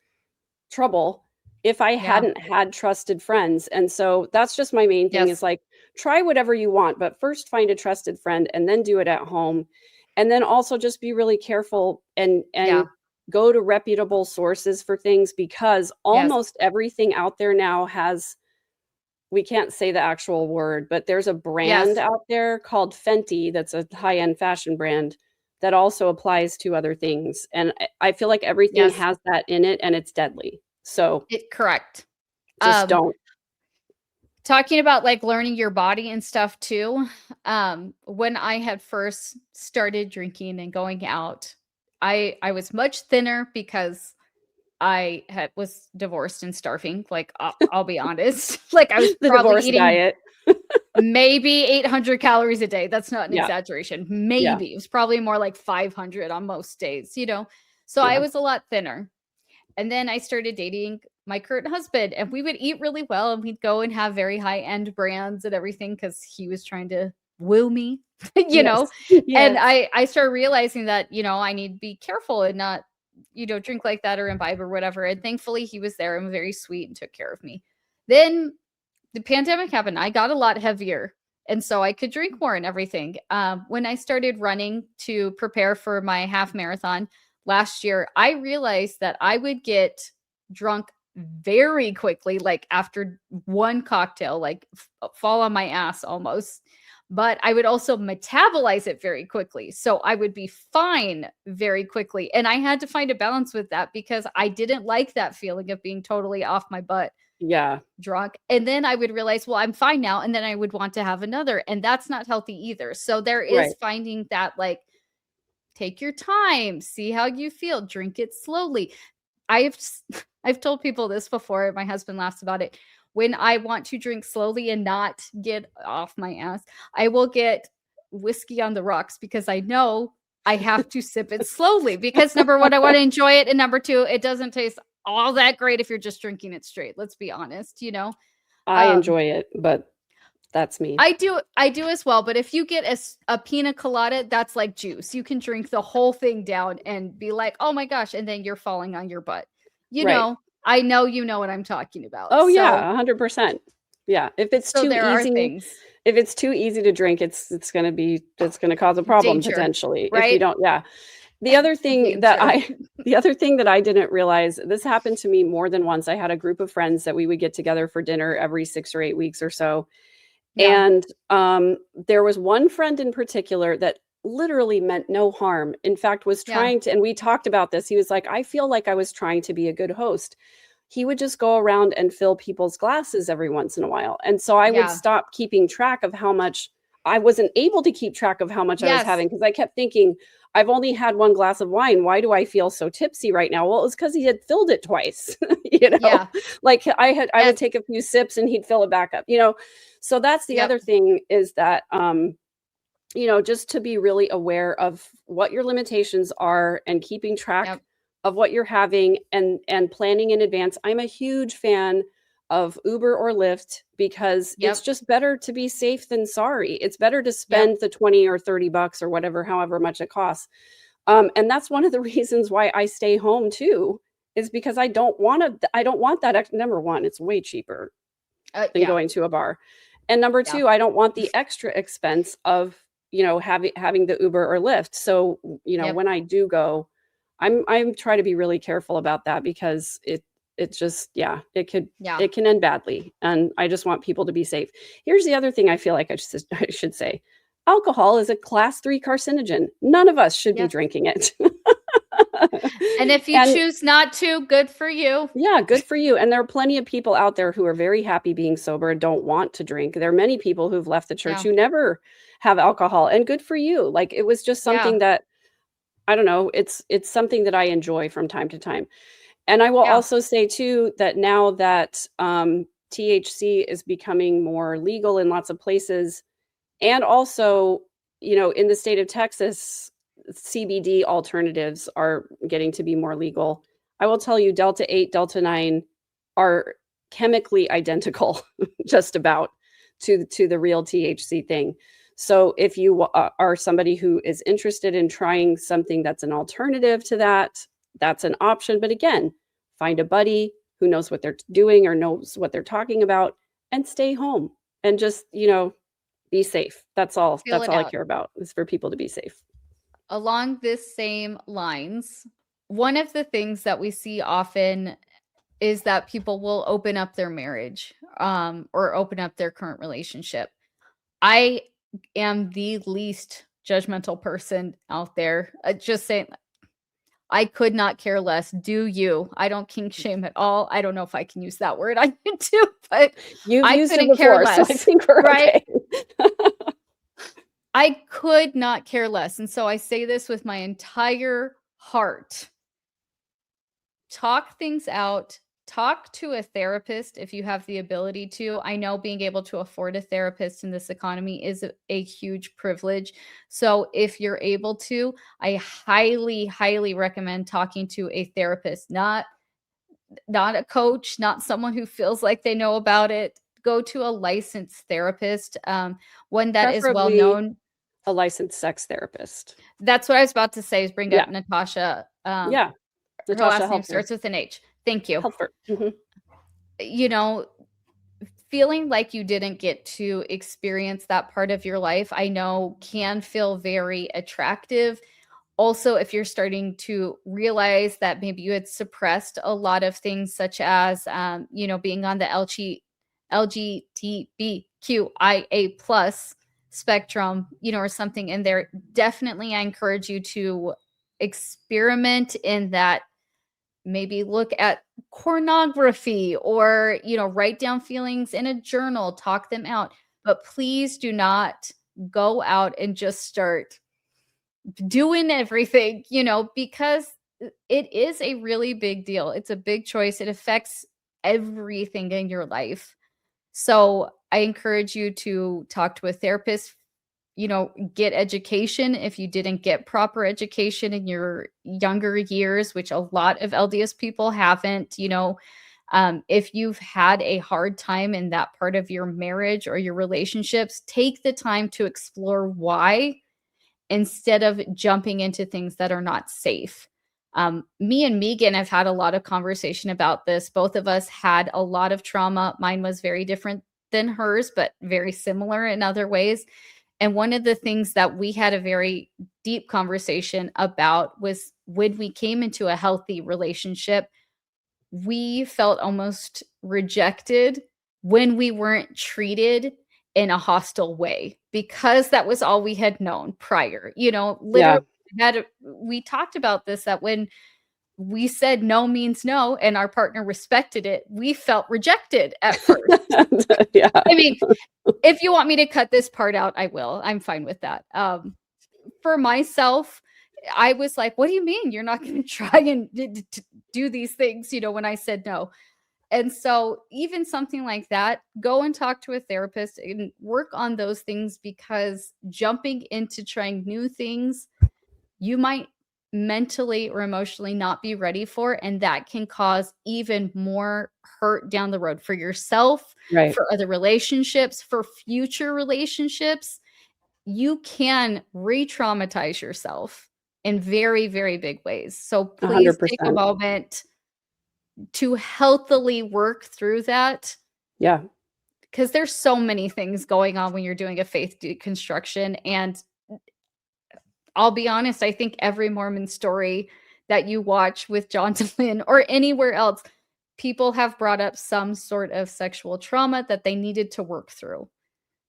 trouble if I Yeah. hadn't had trusted friends. And so that's just my main thing Yes. is like, try whatever you want, but first find a trusted friend and then do it at home. And then also just be really careful and Yeah. go to reputable sources for things, because Yes. almost everything out there now has, we can't say the actual word, but there's a brand Yes. out there called Fenty that's a high-end fashion brand that also applies to other things. And I feel like everything Yes. has that in it and it's deadly. So Correct. just don't. Talking about like learning your body and stuff too. When I had first started drinking and going out, I was much thinner because I was divorced and starving. Like, I'll be honest. Like, I was The probably divorce eating diet. maybe 800 calories a day. That's not an Yeah. exaggeration. Yeah. Maybe. It was probably more like 500 on most days, So I Yeah. was a lot thinner. And then I started dating my current husband, and we would eat really well, and we'd go and have very high-end brands and everything because he was trying to woo me, Yes. And Yes. I started realizing that, I need to be careful and not, drink like that or imbibe or whatever. And thankfully he was there and very sweet and took care of me. Then the pandemic happened. I got a lot heavier. And so I could drink more and everything. When I started running to prepare for my half marathon last year, I realized that I would get drunk very quickly, like after one cocktail, like fall on my ass almost. But I would also metabolize it very quickly. So I would be fine very quickly. And I had to find a balance with that because I didn't like that feeling of being totally off my butt Yeah. drunk. And then I would realize, well, I'm fine now. And then I would want to have another. And that's not healthy either. So there is Right. finding that, like, take your time, see how you feel, drink it slowly. I've told people this before. My husband laughs about it. When I want to drink slowly and not get off my ass, I will get whiskey on the rocks because I know I have to sip it slowly because number one, I want to enjoy it. And number two, it doesn't taste all that great if you're just drinking it straight. Let's be honest, you know? I enjoy it, but that's me. I do as well. But if you get a pina colada, that's like juice. You can drink the whole thing down and be like, oh my gosh. And then you're falling on your butt. You Right. know, I know you know what I'm talking about. Oh So, yeah, 100%. Yeah. If it's so too there are easy, things. if it's too easy to drink, it's gonna cause a problem Danger, potentially if you right? don't. Yeah. The other thing that Danger. I didn't realize, this happened to me more than once. I had a group of friends that we would get together for dinner every 6 or 8 weeks or so. Yeah. And there was one friend in particular that literally meant no harm. In fact, was Yeah. trying to, and we talked about this. He was like, I feel like I was trying to be a good host. He would just go around and fill people's glasses every once in a while. And so I would Yeah. stop keeping track of how much I wasn't able to keep track of how much I was Yes. having, because I kept thinking, I've only had one glass of wine. Why do I feel so tipsy right now? Well, it was because he had filled it twice. Yeah. Like I would Yes. take a few sips and he'd fill it back up, So that's the Yep. other thing, is that just to be really aware of what your limitations are and keeping track Yep. of what you're having and planning in advance. I'm a huge fan of Uber or Lyft because Yep. it's just better to be safe than sorry. It's better to spend the 20 or 30 bucks or whatever, however much it costs. And that's one of the reasons why I stay home too, is because I don't want that. Number one, it's way cheaper than Yeah. going to a bar. And number Yeah. two, I don't want the extra expense of, having the Uber or Lyft. So, Yep. when I do go, I'm trying to be really careful about that, because it just, Yeah. it can end badly. And I just want people to be safe. Here's the other thing I feel like I should say. Alcohol is a class 3 carcinogen. None of us should be Yes. drinking it. And if you And- choose not to, good for you. Yeah, good for you. And there are plenty of people out there who are very happy being sober and don't want to drink. There are many people who've left the church Yeah. who never have alcohol, and good for you. Like, it was just something Yeah. that, I don't know, it's something that I enjoy from time to time. And I will Yeah. also say too that now that THC is becoming more legal in lots of places, and also, in the state of Texas, CBD alternatives are getting to be more legal. I will tell you, Delta 8, Delta 9 are chemically identical, just about, to the real THC thing. So if you are somebody who is interested in trying something that's an alternative to that, that's an option. But again, find a buddy who knows what they're doing or knows what they're talking about, and stay home and just, be safe. That's all. Feel That's it all I out. care about, is for people to be safe. Along this same lines, one of the things that we see often is that people will open up their marriage, or open up their current relationship. I am the least judgmental person out there. Just saying, I could not care less. Do you? I don't kink shame at all. I don't know if I can use that word on YouTube, but You've I used it couldn't care before, so I less, think we're right? okay. I could not care less. And so I say this with my entire heart. Talk things out. Talk to a therapist if you have the ability to. I know being able to afford a therapist in this economy is a huge privilege. So if you're able to, I highly, highly recommend talking to a therapist, not a coach, not someone who feels like they know about it. Go to a licensed therapist, one that is well Preferably known. a licensed sex therapist. That's what I was about to say, is bring Yeah. up Natasha. Yeah. Her Natasha last name Helfer. starts with an H. Thank you. Helfer. Mhm. You know, feeling like you didn't get to experience that part of your life, I know can feel very attractive. Also, if you're starting to realize that maybe you had suppressed a lot of things, such as, being on the LGBTQIA plus spectrum, or something in there, definitely I encourage you to experiment in that. Maybe look at pornography, or, write down feelings in a journal, talk them out. But please do not go out and just start doing everything, because it is a really big deal. It's a big choice. It affects everything in your life. So I encourage you to talk to a therapist, get education if you didn't get proper education in your younger years, which a lot of LDS people haven't. If you've had a hard time in that part of your marriage or your relationships, take the time to explore why, instead of jumping into things that are not safe. Me and Megan have had a lot of conversation about this. Both of us had a lot of trauma. Mine was very different than hers, but very similar in other ways. And one of the things that we had a very deep conversation about was when we came into a healthy relationship, we felt almost rejected when we weren't treated in a hostile way, because that was all we had known prior. Yeah. Literally, we talked about this, that when we said no means no and our partner respected it, we felt rejected at first. Yeah. I mean, if you want me to cut this part out, I will. I'm fine with that. For myself, I was like, what do you mean you're not going to try and do these things, when I said no? And so even something like that, go and talk to a therapist and work on those things, because jumping into trying new things, you might mentally or emotionally not be ready for, and that can cause even more hurt down the road for yourself, Right. for other relationships, for future relationships. You can re-traumatize yourself in very, very big ways. So please take a 100%. moment to healthily work through that, Yeah. because there's so many things going on when you're doing a faith deconstruction. And I'll be honest, I think every Mormon story that you watch with John Lynn or anywhere else, people have brought up some sort of sexual trauma that they needed to work through.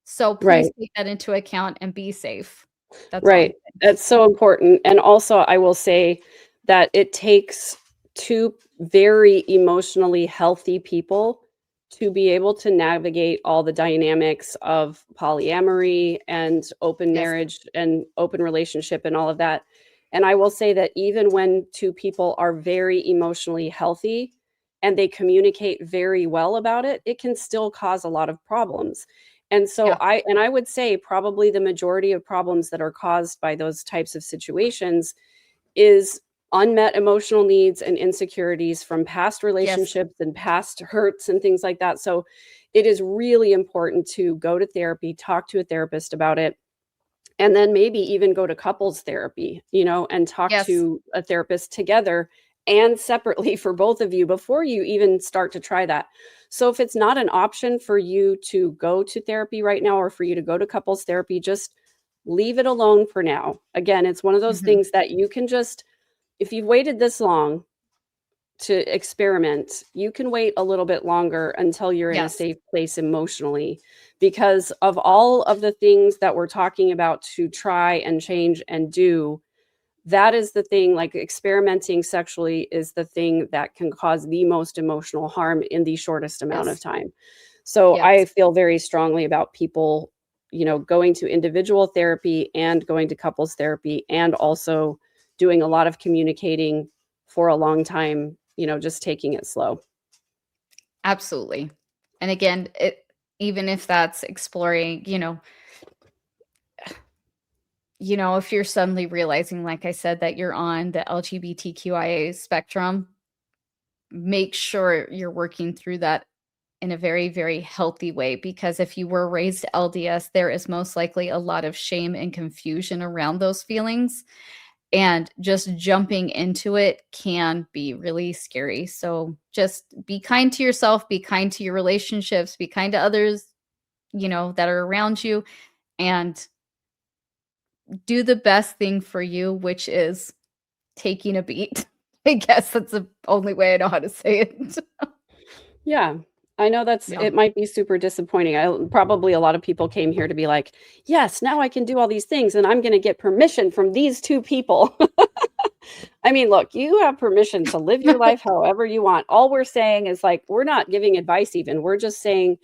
So please Right. take that into account and be safe. That's all I'm Right. saying. That's so important. And also, I will say that it takes two very emotionally healthy people to be able to navigate all the dynamics of polyamory and open Yes. marriage and open relationship and all of that. And I will say that even when two people are very emotionally healthy and they communicate very well about it, it can still cause a lot of problems. And so Yeah. I would say probably the majority of problems that are caused by those types of situations is unmet emotional needs and insecurities from past Yes. relationships and past hurts and things like that. So it is really important to go to therapy, talk to a therapist about it, and then maybe even go to couples therapy, and talk Yes. to a therapist together and separately for both of you before you even start to try that. So if it's not an option for you to go to therapy right now, or for you to go to couples therapy, just leave it alone for now. Again, it's one of those Mhm. things that you can just, if you've waited this long to experiment, you can wait a little bit longer until you're in a Yes. safe place emotionally, because of all of the things that we're talking about to try and change and do. That is the thing, like experimenting sexually is the thing that can cause the most emotional harm in the shortest amount of Yes. time. So I Yes. feel very strongly about people, going to individual therapy and going to couples therapy, and also doing a lot of communicating for a long time, just taking it slow. Absolutely. And again, even if that's exploring, if you're suddenly realizing, like I said, that you're on the LGBTQIA spectrum, make sure you're working through that in a very, very healthy way. Because if you were raised LDS, there is most likely a lot of shame and confusion around those feelings. and just jumping into it can be really scary. So just be kind to yourself, be kind to your relationships, be kind to others, that are around you, and do the best thing for you, which is taking a beat. I guess that's the only way I know how to say it. Yeah. I know Yeah. it might be super disappointing. Probably a lot of people came here to be like, yes, now I can do all these things and I'm going to get permission from these two people. I mean, look, you have permission to live your life however you want. All we're saying is like, we're not giving advice even. We're just saying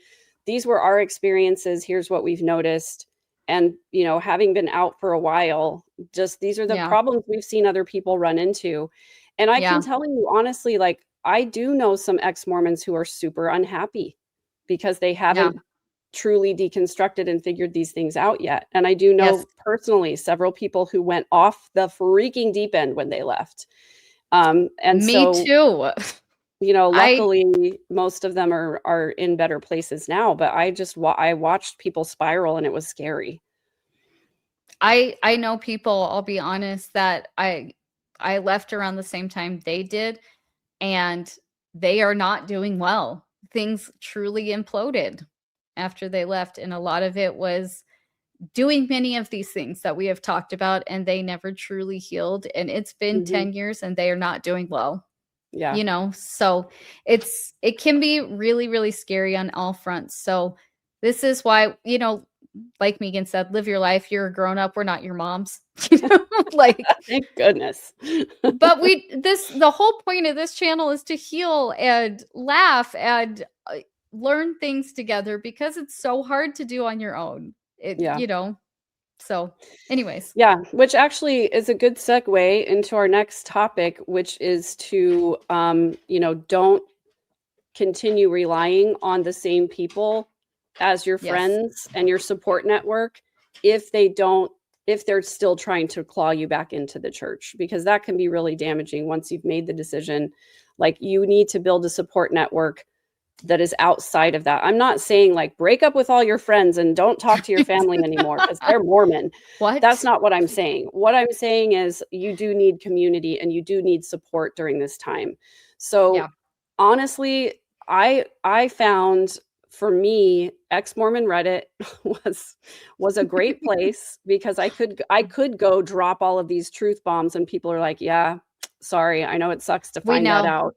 these were our experiences. Here's what we've noticed. And, having been out for a while, just these are the Yeah. problems we've seen other people run into. And I can Yeah. tell you honestly, like, I do know some ex-Mormons who are super unhappy because they haven't truly deconstructed and figured these things out yet. And I do know Yes. personally several people who went off the freaking deep end when they left. And Me so, too. luckily most of them are in better places now, but I watched people spiral and it was scary. I know people, I'll be honest, that I left around the same time they did, and they are not doing well. Things truly imploded after they left, and a lot of it was doing many of these things that we have talked about, and they never truly healed, and it's been 10 years and they are not doing well. Yeah. So it can be really, really scary on all fronts. So this is why, like Megan said, live your life. You're a grown up. We're not your moms. Like, Thank goodness. but the whole point of this channel is to heal and laugh and learn things together, because it's so hard to do on your own. So anyways. Yeah, which actually is a good segue into our next topic, which is to, don't continue relying on the same people as your friends and your support network if they're still trying to claw you back into the church, because that can be really damaging once you've made the decision. Like, you need to build a support network that is outside of that. I'm not saying like break up with all your friends and don't talk to your family anymore because they're Mormon. What? That's not what I'm saying. What I'm saying is you do need community and you do need support during this time. So honestly, I found, for me, ex-Mormon Reddit was a great place because I could go drop all of these truth bombs and people are like, yeah, sorry, I know it sucks to find that out.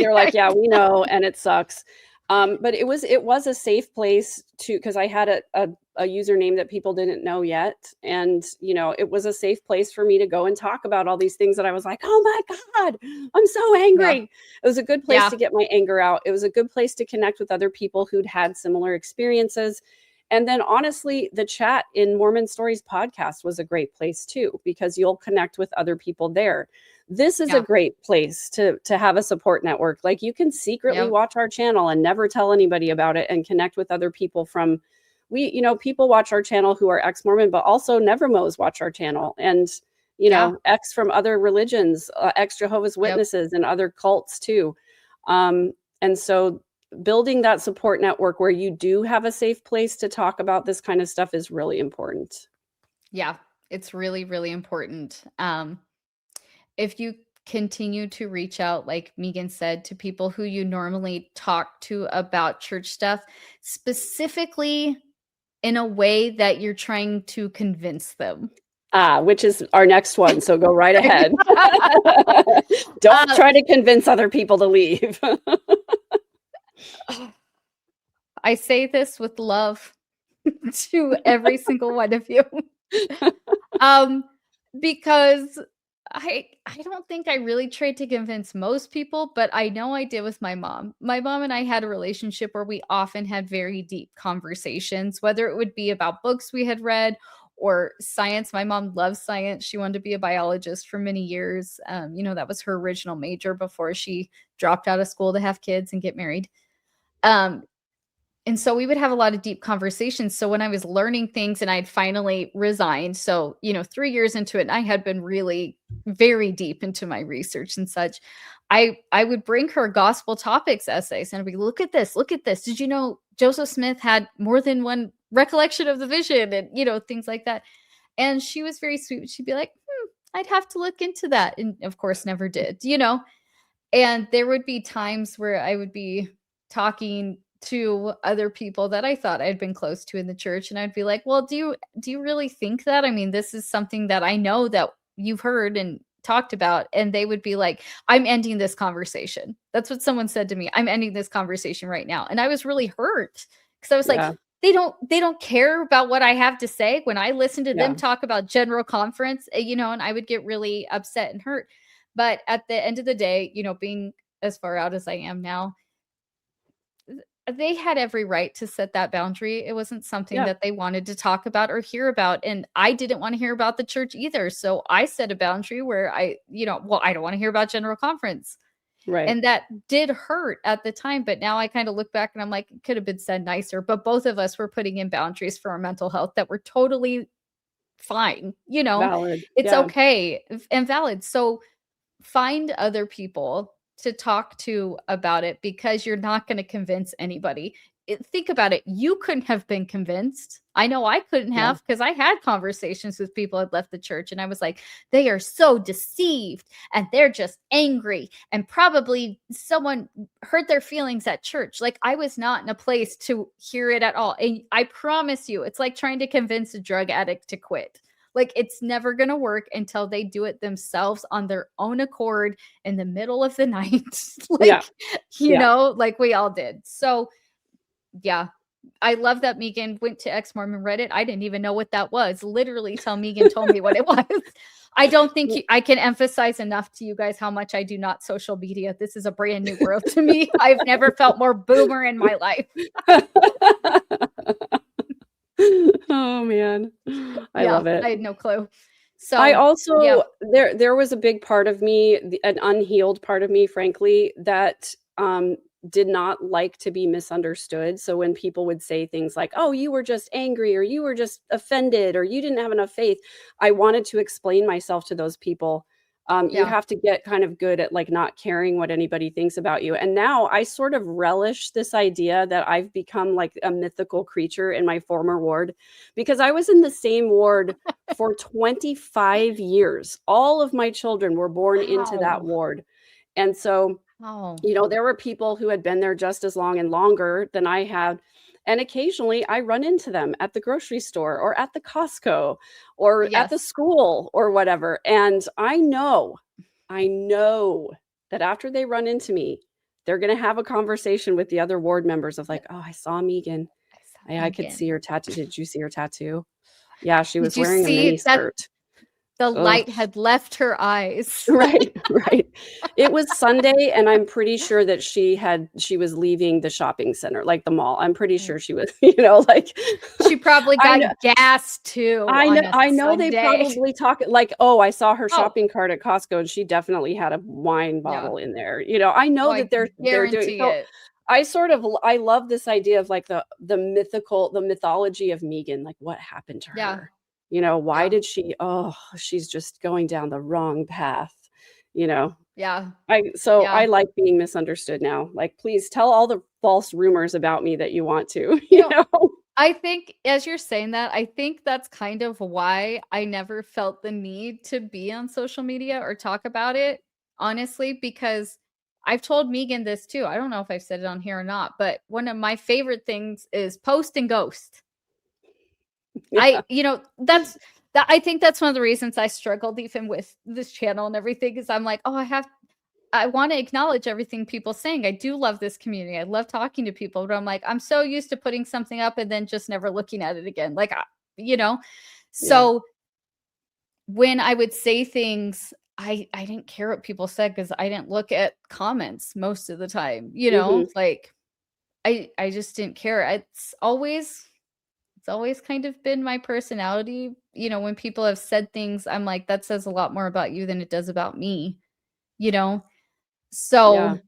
They're like, yeah, we know, and it sucks. But it was a safe place because I had a username that people didn't know yet. And, it was a safe place for me to go and talk about all these things that I was like, oh my God, I'm so angry. Yeah. It was a good place to get my anger out. It was a good place to connect with other people who'd had similar experiences. And then honestly, the chat in Mormon Stories podcast was a great place too, because you'll connect with other people there. This is a great place to have a support network. Like, you can secretly watch our channel and never tell anybody about it and connect with other people from, people watch our channel who are ex-Mormon, but also Nevermos watch our channel, and, ex from other religions, ex-Jehovah's Witnesses and other cults too. And so building that support network where you do have a safe place to talk about this kind of stuff is really important. Yeah, it's really, really important. If you continue to reach out, like Megan said, to people who you normally talk to about church stuff, specifically in a way that you're trying to convince them. Which is our next one. So go right ahead. Don't try to convince other people to leave. I say this with love to every single one of you. Because I don't think I really tried to convince most people, but I know I did with my mom. My mom and I had a relationship where we often had very deep conversations, whether it would be about books we had read or science. My mom loves science. She wanted to be a biologist for many years. That was her original major before she dropped out of school to have kids and get married. And so we would have a lot of deep conversations. So when I was learning things and I'd finally resigned, so, 3 years into it, and I had been really very deep into my research and such, I would bring her gospel topics essays and I'd be, look at this. Did you know Joseph Smith had more than one recollection of the vision, and, things like that. And she was very sweet. She'd be like, I'd have to look into that. And of course, never did, you know? And there would be times where I would be talking to other people that I thought I'd been close to in the church, and I'd be like, "Well, do you really think that? I mean, this is something that I know that you've heard and talked about." And they would be like, "I'm ending this conversation." That's what someone said to me. "I'm ending this conversation right now." And I was really hurt because I was like, Yeah. they don't care about what I have to say when I listen to them Yeah. talk about general conference, you know, and I would get really upset and hurt. But at the end of the day, you know, being as far out as I am now, they had every right to set that boundary. It wasn't something Yeah. that they wanted to talk about or hear about. And I didn't want to hear about the church either. So I set a boundary where I don't want to hear about general conference. Right. And that did hurt at the time. But now I kind of look back and I'm like, it could have been said nicer. But both of us were putting in boundaries for our mental health that were totally fine. You know, Valid. it's Yeah. okay and valid. So find other people to talk to about it because you're not going to convince anybody. Think about it. You couldn't have been convinced. I know I couldn't Yeah. have because I had conversations with people who had left the church and I was like, they are so deceived and they're just angry and probably someone hurt their feelings at church. Like I was not in a place to hear it at all. And I promise you, it's like trying to convince a drug addict to quit. Like it's never going to work until they do it themselves on their own accord in the middle of the night. Yeah. You Yeah. know, like we all did. So, yeah. I love that Megan went to Ex-Mormon Reddit. I didn't even know what that was. Literally till Megan told me what it was. I don't think I can emphasize enough to you guys how much I do not social media. This is a brand new world to me. I've never felt more boomer in my life. Oh man. I love it. I had no clue. So, I yeah. also there was a big part of me, an unhealed part of me, frankly, that did not like to be misunderstood. So when people would say things like, "Oh, you were just angry," or "You were just offended," or "You didn't have enough faith," I wanted to explain myself to those people. You Yeah. have to get kind of good at like not caring what anybody thinks about you. And now I sort of relish this idea that I've become like a mythical creature in my former ward because I was in the same ward for 25 years. All of my children were born into that Wow. ward. And so, Oh, you know, there were people who had been there just as long and longer than I had. And occasionally I run into them at the grocery store or at the Costco or at the yes. school or whatever. And I know that after they run into me, they're going to have a conversation with the other ward members of like, "Oh, I saw Megan. I saw I could Megan. see her tattoo. Did you see her tattoo? Yeah, she Did was you wearing a see mini that skirt." the Ugh. light had left her eyes? Right, right. It was Sunday, and I'm pretty sure that she was leaving the shopping center, like the mall. I'm pretty Mm. sure she was, you know, like She probably I got know gas too on a I know they Sunday. probably talk like, "Oh, I saw her Oh, shopping cart at Costco, and she definitely had a wine yeah. bottle in there." You know, I Oh, know I that they're doing guarantee so it. I love this idea of like the mythology of Megan, like what happened to Yeah, her? You know, why yeah, did she's just going down the wrong path, you know? yeah, I yeah. like being misunderstood now. Like, please tell all the false rumors about me that you want to, You you know, know? I think as you're saying that, I think that's kind of why I never felt the need to be on social media or talk about it, honestly, because I've told Megan this too. I don't know if I've said it on here or not, but one of my favorite things is post and ghost. Yeah. I think that's one of the reasons I struggled even with this channel and everything is I'm like, oh, I want to acknowledge everything people saying. I do love this community. I love talking to people, but I'm like, I'm so used to putting something up and then just never looking at it again. You know, Yeah. so when I would say things, I didn't care what people said because I didn't look at comments most of the time, you know, Mhm. like I just didn't care. It's always kind of been my personality. You know, when people have said things, I'm like, that says a lot more about you than it does about me, you know? Yeah. So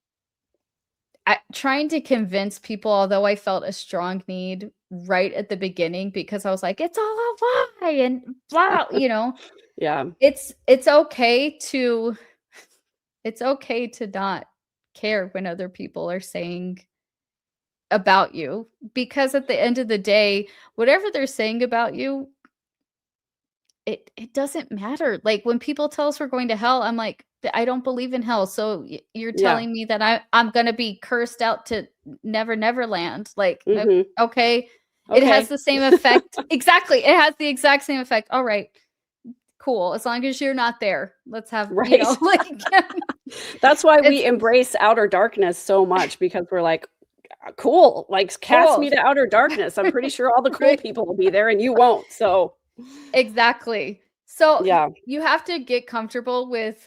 trying to convince people, although I felt a strong need right at the beginning because I was like, it's all a lie and blah, you know, Yeah. it's okay to not care when other people are saying about you because at the end of the day, whatever they're saying about you, it doesn't matter. Like when people tell us we're going to hell, I'm like, I don't believe in hell. So you're Yeah. telling me that I'm gonna be cursed out to never land. Like, Hmm. okay. It has Okay. the same effect. Exactly. It has the exact same effect. All right. Cool. As long as you're not there. Let's have, Right. like That's why we it's embrace outer darkness so much, because we're like, cool, like cast me cool. to outer darkness. I'm pretty sure all the cool Right. people will be there and you won't. So Exactly. So yeah. you have to get comfortable with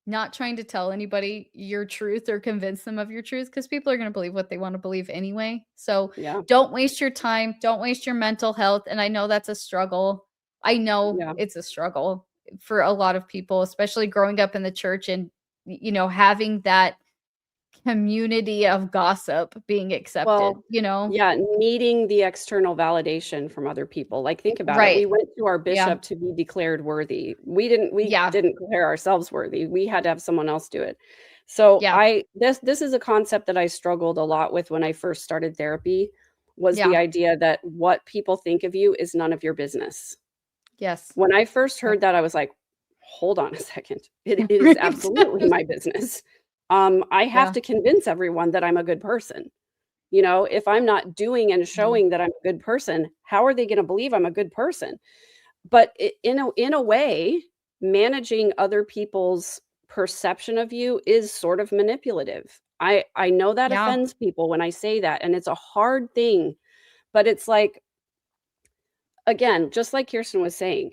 not trying to tell anybody your truth or convince them of your truth, because people are going to believe what they want to believe anyway. So Yeah. don't waste your time. Don't waste your mental health. And I know that's a struggle. I know Yeah. it's a struggle for a lot of people, especially growing up in the church and, having that community of gossip being accepted, Well, you know? yeah, needing the external validation from other people. Like, think about it. Right. We went to our Yeah. bishop to be declared worthy. We Yeah. didn't declare ourselves worthy. We had to have someone else do it. So Yeah. this is a concept that I struggled a lot with when I first started therapy, was the Yeah. idea that what people think of you is none of your business. Yes. When I first Yep. heard that, I was like, hold on a second. It is Right. absolutely my business. I have Yeah. to convince everyone that I'm a good person. You know, if I'm not doing and Yeah. showing that I'm a good person, how are they going to believe I'm a good person? But in a way, managing other people's perception of you is sort of manipulative. I know that Yeah. offends people when I say that, and it's a hard thing, but it's like, again, just like Kirsten was saying,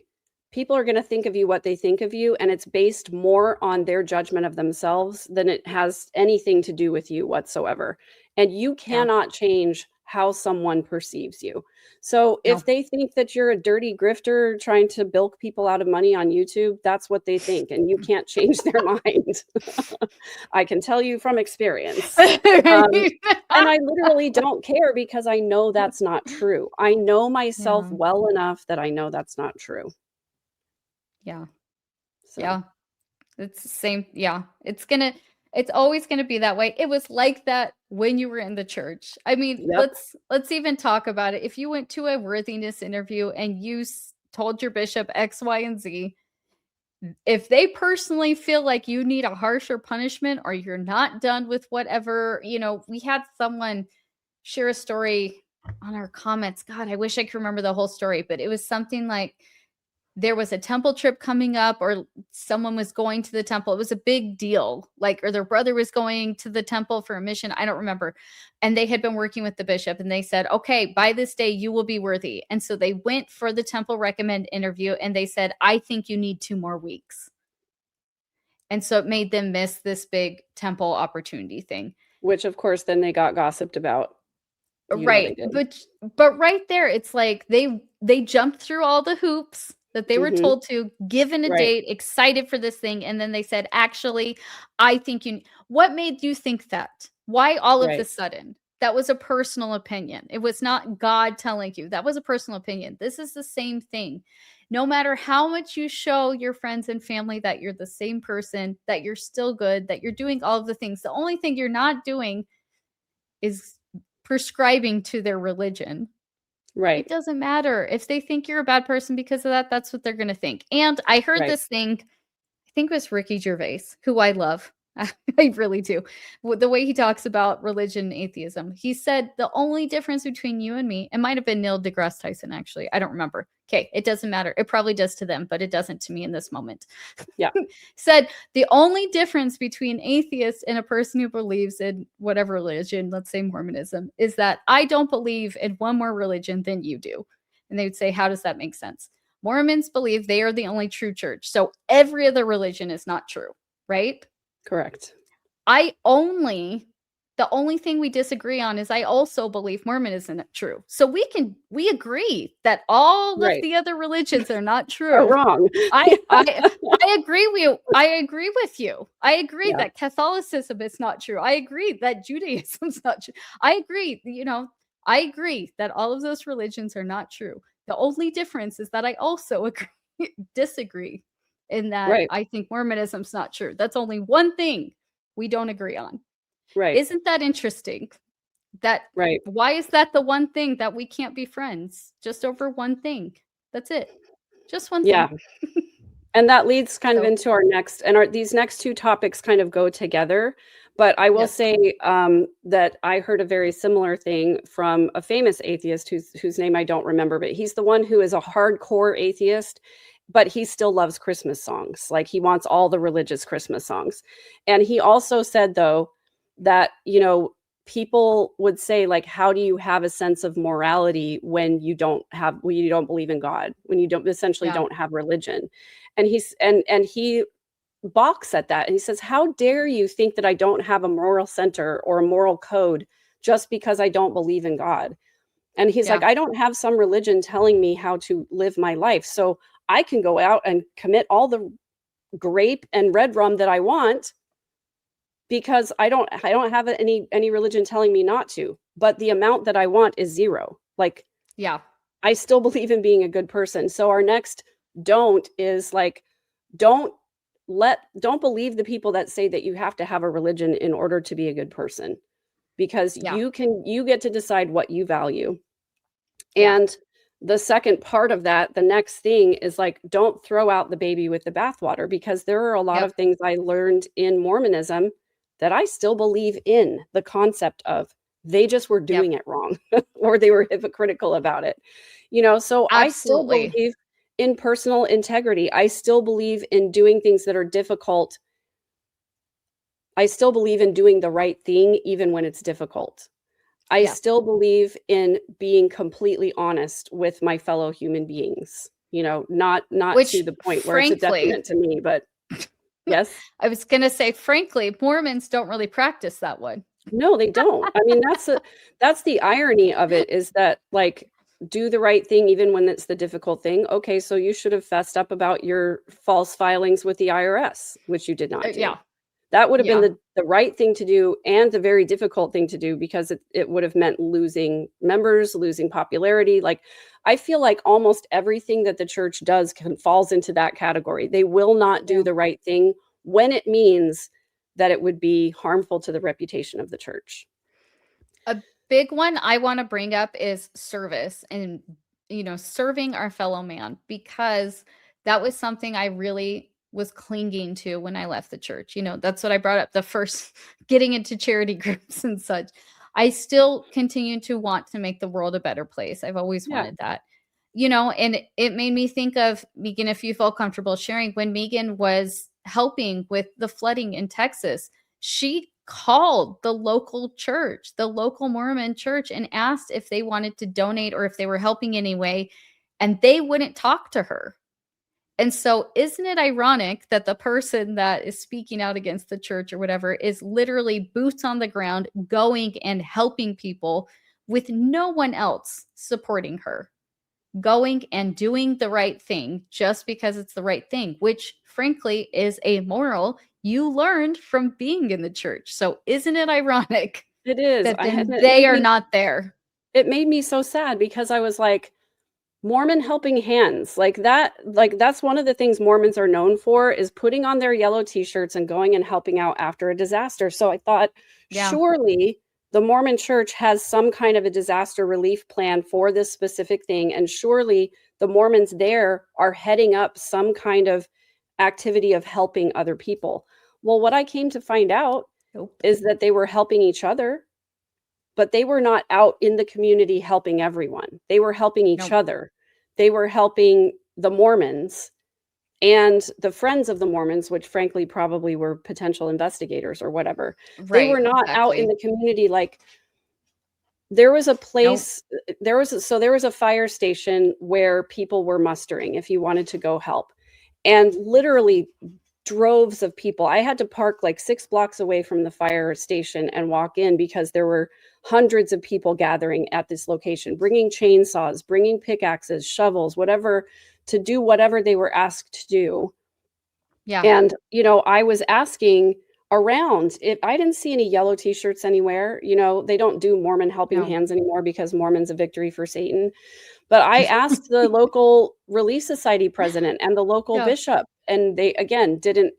people are going to think of you what they think of you, and it's based more on their judgment of themselves than it has anything to do with you whatsoever. And you Yeah. cannot change how someone perceives you. So No. if they think that you're a dirty grifter trying to bilk people out of money on YouTube, that's what they think, and you can't change their mind. I can tell you from experience. Um, and I literally don't care, because I know that's not true. I know myself Yeah. well enough that I know that's not true. Yeah. So, Yeah. It's the same. Yeah. It's always gonna be that way. It was like that when you were in the church. I mean, yep, let's even talk about it. If you went to a worthiness interview and you told your bishop X, Y, and Z, if they personally feel like you need a harsher punishment or you're not done with whatever, we had someone share a story on our comments. God, I wish I could remember the whole story, but it was something like there was a temple trip coming up, or someone was going to the temple. It was a big deal, like, or their brother was going to the temple for a mission. I don't remember. And they had been working with the bishop, and they said, okay, by this day, you will be worthy. And so they went for the temple recommend interview, and they said, I think you need 2 more weeks. And so it made them miss this big temple opportunity thing. which of course then they got gossiped about. You know they Right. did. But right there, it's like they jumped through all the hoops that they were Mhm. told to, given a Right, date, excited for this thing, and then they said, "Actually, I think you." What made you think that? Why all of the right, sudden? That was a personal opinion. It was not God telling you. That was a personal opinion. This is the same thing. No matter how much you show your friends and family that you're the same person, that you're still good, that you're doing all of the things, the only thing you're not doing is prescribing to their religion. It right, doesn't matter. If they think you're a bad person because of that, that's what they're gonna think. And I heard right. this thing, I think it was Ricky Gervais, who I love. I really do. The way he talks about religion and atheism. He said the only difference between you and me, it might have been Neil deGrasse Tyson, actually. I don't remember. Okay, it doesn't matter. It probably does to them, but it doesn't to me in this moment. Yeah, Said the only difference between atheists and a person who believes in whatever religion, let's say Mormonism, is that I don't believe in one more religion than you do. And they would say, how does that make sense? Mormons believe they are the only true church. So every other religion is not true, right? correct. The only thing we disagree on is I also believe Mormon isn't true. So we agree that all of Right. the other religions are not Are true. wrong. I agree with you. I agree Yeah, that Catholicism is not true. I agree that Judaism's not true. I agree, I agree that all of those religions are not true. The only difference is that I also disagree in that right, I think Mormonism's not true. That's only one thing we don't agree on. right, Isn't that interesting? That right. Why is that the one thing that we can't be friends just over one thing? That's it. Just one Yeah. thing. And that leads kind of So, into our next, and these next two topics kind of go together. But I will yes. say that I heard a very similar thing from a famous atheist whose name I don't remember, but he's the one who is a hardcore atheist, but he still loves Christmas songs. Like he wants all the religious Christmas songs. And he also said, though, that, people would say, like, how do you have a sense of morality when you don't believe in God, when you essentially Yeah. don't have religion? And he balks at that. And he says, how dare you think that I don't have a moral center or a moral code just because I don't believe in God? And he's like, Yeah. I don't have some religion telling me how to live my life. So I can go out and commit all the grape and red rum that I want because I don't have any religion telling me not to. But the amount that I want is zero. Like, Yeah. I still believe in being a good person. So our next don't is like, don't believe the people that say that you have to have a religion in order to be a good person, because Yeah. you get to decide what you value. Yeah. And the second part of that, the next thing is like, don't throw out the baby with the bathwater, because there are a lot Yep. of things I learned in Mormonism that I still believe in the concept of. They just were doing it wrong or they were hypocritical about it. So I still Absolutely. believe in personal integrity. I still believe in doing things that are difficult. I still believe in doing the right thing even when it's difficult. I Yeah. still believe in being completely honest with my fellow human beings, not Which, to the point where it's a frankly, detriment to me, but yes. I was going to say, frankly, Mormons don't really practice that one. No, they don't. I mean, that's the irony of it, is that, like, do the right thing even when it's the difficult thing. Okay, so you should have fessed up about your false filings with the IRS, which you did not do. Yeah. That would have been Yeah. the right thing to do, and the very difficult thing to do, because it would have meant losing members, losing popularity. Like, I feel like almost everything that the church does falls into that category. They will not do Yeah. the right thing when it means that it would be harmful to the reputation of the church. A big one I want to bring up is service and, serving our fellow man, because that was something I really was clinging to when I left the church. That's what I brought up the first getting into charity groups and such. I still continue to want to make the world a better place. I've always Yeah. wanted that. And it made me think of Megan, if you feel comfortable sharing, when Megan was helping with the flooding in Texas, she called the local church, the local Mormon church, and asked if they wanted to donate or if they were helping anyway, and they wouldn't talk to her. And so, isn't it ironic that the person that is speaking out against the church or whatever is literally boots on the ground, going and helping people with no one else supporting her, going and doing the right thing just because it's the right thing, which frankly is a moral you learned from being in the church. So isn't it ironic It is. that then It they are not there? it made me so sad, because I was like, Mormon helping hands, like that's one of the things Mormons are known for, is putting on their yellow t-shirts and going and helping out after a disaster. So I thought, Yeah. surely the Mormon church has some kind of a disaster relief plan for this specific thing. And surely the Mormons there are heading up some kind of activity of helping other people. Well, what I came to find out Nope. is that they were helping each other, but they were not out in the community helping everyone. They were helping each Nope. other. They were helping the Mormons and the friends of the Mormons, which frankly probably were potential investigators or whatever. They were Right. not out in Exactly. the community. Like, there was a Nope. place, there was a fire station where people were mustering if you wanted to go help. And literally droves of people. I had to park like 6 blocks away from the fire station and walk in, because there were hundreds of people gathering at this location, bringing chainsaws, bringing pickaxes, shovels, whatever, to do whatever they were asked to do. Yeah. And, I was asking around, I didn't see any yellow t-shirts anywhere. They don't do Mormon helping No. hands anymore, because Mormon's a victory for Satan. But I asked the local Relief Society president and the local Yeah. bishop, and they, again, didn't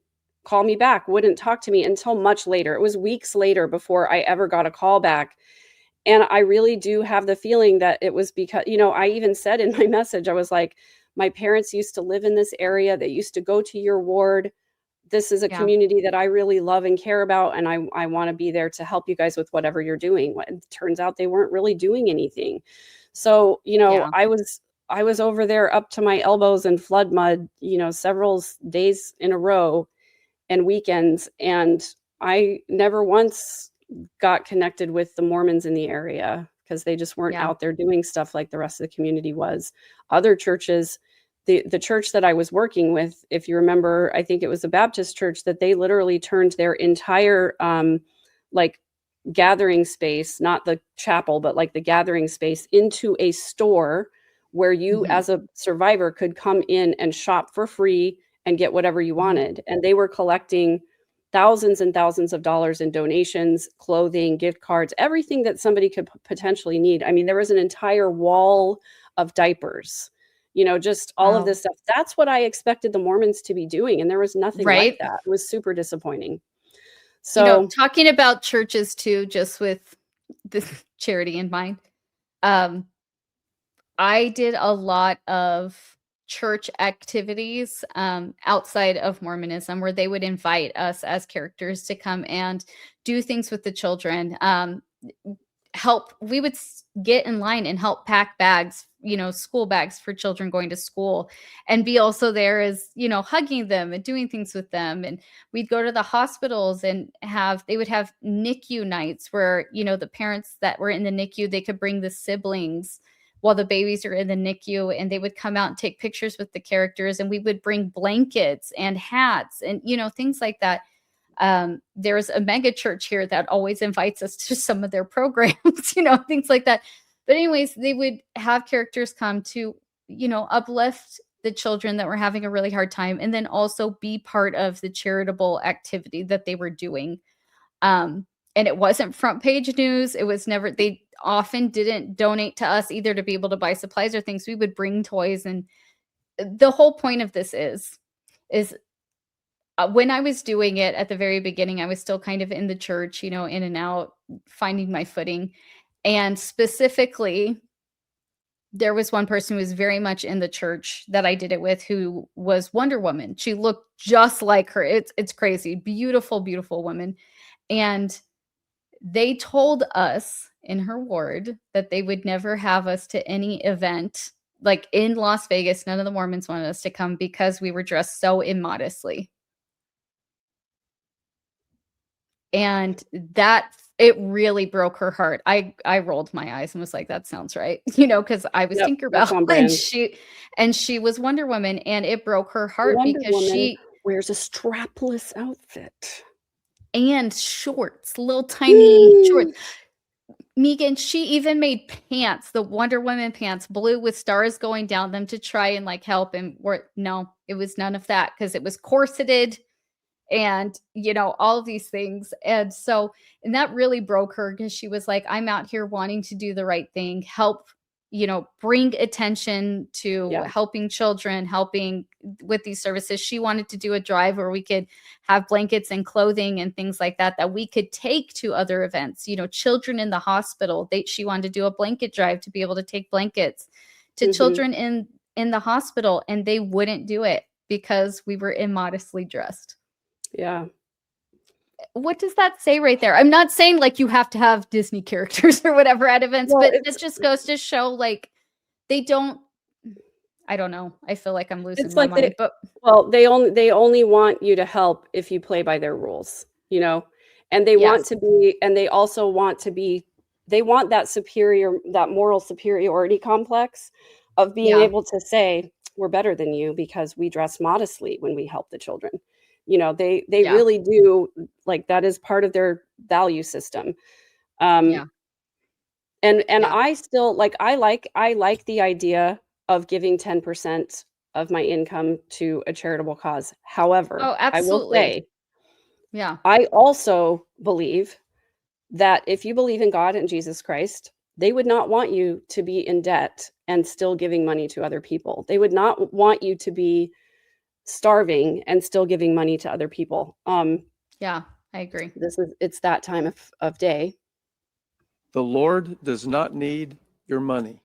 call me back, wouldn't talk to me until much later. It was weeks later before I ever got a call back. And I really do have the feeling that it was because, I even said in my message, I was like, My parents used to live in this area. They used to go to your ward. This is a Yeah. community that I really love and care about, and I want to be there to help you guys with whatever you're doing. It turns out they weren't really doing anything. So, Yeah. I was over there up to my elbows in flood mud, several days in a row and weekends, and I never once got connected with the Mormons in the area because they just weren't Yeah. out there doing stuff like the rest of the community was. Other churches, the church that I was working with, if you remember, I think it was a Baptist church, that they literally turned their entire like gathering space, not the chapel, but like the gathering space, into a store where you Mhm. as a survivor could come in and shop for free and get whatever you Mhm. wanted. And they were collecting thousands and thousands of dollars in donations, clothing, gift cards, everything that somebody could potentially need. I mean, there was an entire wall of diapers, just all of Wow. this stuff. That's what I expected the Mormons to be doing. And there was nothing like Right. that. It was super disappointing. So, Talking about churches too, just with the charity in mind. I did a lot of church activities outside of Mormonism where they would invite us as characters to come and do things with the children. We would get in line and help pack bags, school bags for children going to school, and be also there as, hugging them and doing things with them. And we'd go to the hospitals and they would have NICU nights where, the parents that were in the NICU, they could bring the siblings while the babies are in the NICU, and they would come out and take pictures with the characters, and we would bring blankets and hats and, things like that. There's a mega church here that always invites us to some of their programs, things like that. But anyways, they would have characters come to, uplift the children that were having a really hard time, and then also be part of the charitable activity that they were doing. And it wasn't front page news. It was never, they often didn't donate to us either to be able to buy supplies or things. We would bring toys. And the whole point of this is when I was doing it at the very beginning, I was still kind of in the church, in and out, finding my footing. And specifically, there was one person who was very much in the church that I did it with, who was Wonder Woman. She looked just like her. It's crazy. Beautiful, beautiful woman. And they told us in her ward that they would never have us to any event like in Las Vegas. None of the Mormons wanted us to come because we were dressed so immodestly. And that, it really broke her heart. I rolled my eyes and was like, that sounds right. Because I was yep, that's Tinkerbell on brand. and she was Wonder Woman, and it broke her heart Wonder because Woman she wears a strapless outfit and shorts, little tiny shorts. Megan, she even made pants, the Wonder Woman pants, blue with stars going down them to try and like help. And no, it was none of that because it was corseted and, all of these things. And that really broke her because she was like, I'm out here wanting to do the right thing, help, bring attention to Yeah. helping children, helping with these services. She wanted to do a drive where we could have blankets and clothing and things like that we could take to other events. Children in the hospital, she wanted to do a blanket drive to be able to take blankets to children in the hospital, and they wouldn't do it because we were immodestly dressed. Yeah. What does that say right there? I'm not saying like you have to have Disney characters or whatever at events, Well, but it just goes to show like they don't. I don't know. I feel like I'm losing it's my like mind. But they only want you to help if you play by their rules, and they want yes, to be, and they also want to be, they want that moral superiority complex of being yeah, able to say we're better than you because we dress modestly when we help the children. They yeah, really do, like, that is part of their value system. yeah, And yeah. I still I like the idea of giving 10% of my income to a charitable cause. However, Oh, I will absolutely. say, Yeah. I also believe that if you believe in God and Jesus Christ, they would not want you to be in debt and still giving money to other people. They would not want you to be starving and still giving money to other people. Yeah, I agree. It's that time of day. The Lord does not need your money.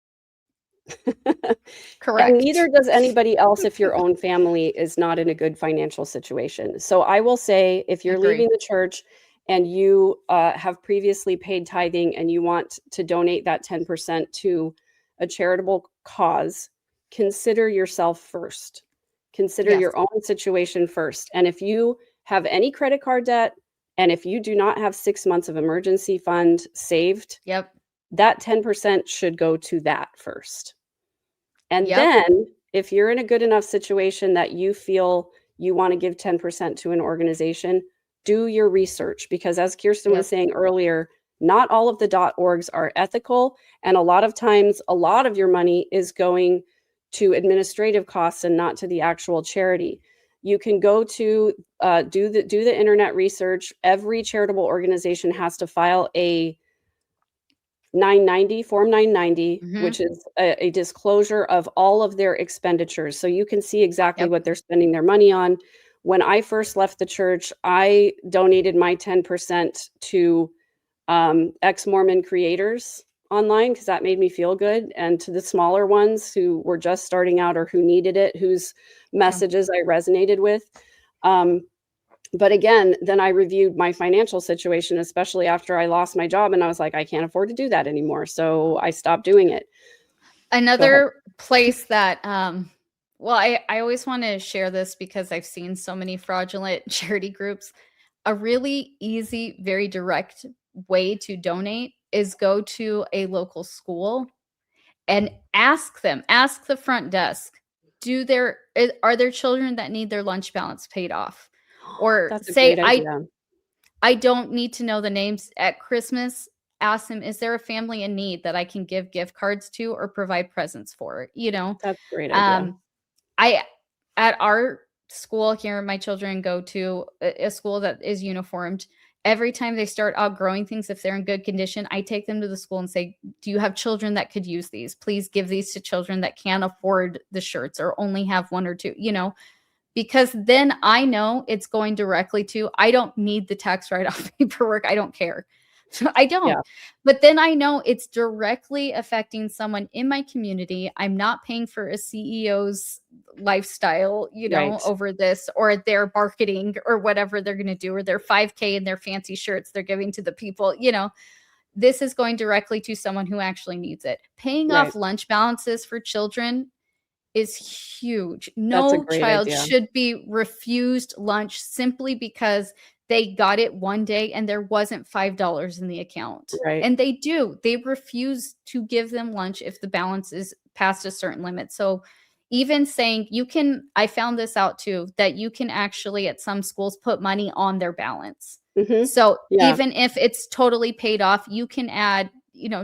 Correct. And neither does anybody else if your own family is not in a good financial situation. So I will say, if you're Agree. leaving the church and you have previously paid tithing and you want to donate that 10% to a charitable cause, consider yourself first. Consider Yes. your own situation first. And if you have any credit card debt, and if you do not have 6 months of emergency fund saved, Yep. that 10% should go to that first. And Yep. then if you're in a good enough situation that you feel you want to give 10% to an organization, do your research, because as Kirsten Yep. was saying earlier, not all of the .orgs are ethical. And a lot of times, a lot of your money is going to administrative costs and not to the actual charity. You can go to do the internet research. Every charitable organization has to file a 990, Form 990, Mhm. which is a disclosure of all of their expenditures. So you can see exactly Yep. what they're spending their money on. When I first left the church, I donated my 10% to ex-Mormon creators online, because that made me feel good, and to the smaller ones who were just starting out or who needed it, whose messages I resonated with. But again, then I reviewed my financial situation, especially after I lost my job, and I was like, I can't afford to do that anymore. So I stopped doing it. Go ahead. Another place that, well, I always want to share this because I've seen so many fraudulent charity groups. A really easy, very direct way to donate is go to a local school and ask the front desk, are there children that need their lunch balance paid off? Or That's a say, great idea. I don't need to know the names at Christmas. Ask them, is there a family in need that I can give gift cards to or provide presents for? That's a great idea. I at our school here, my children go to a school that is uniformed. Every time they start outgrowing things, if they're in good condition, I take them to the school and say, do you have children that could use these? Please give these to children that can't afford the shirts or only have one or two, because then I know it's going directly to, I don't need the tax write-off paperwork. I don't care. I don't. Yeah. But then I know it's directly affecting someone in my community. I'm not paying for a CEO's lifestyle, Right. over this, or their marketing or whatever they're going to do, or their 5K and their fancy shirts they're giving to the people. This is going directly to someone who actually needs it. Paying Right. off lunch balances for children is huge. That's a No great child idea. should be refused lunch simply because they got it one day and there wasn't $5 in the account. Right. And they refuse to give them lunch if the balance is past a certain limit. So even saying I found this out too, that you can actually at some schools put money on their balance. Mhm. So Yeah. even if it's totally paid off, you can add,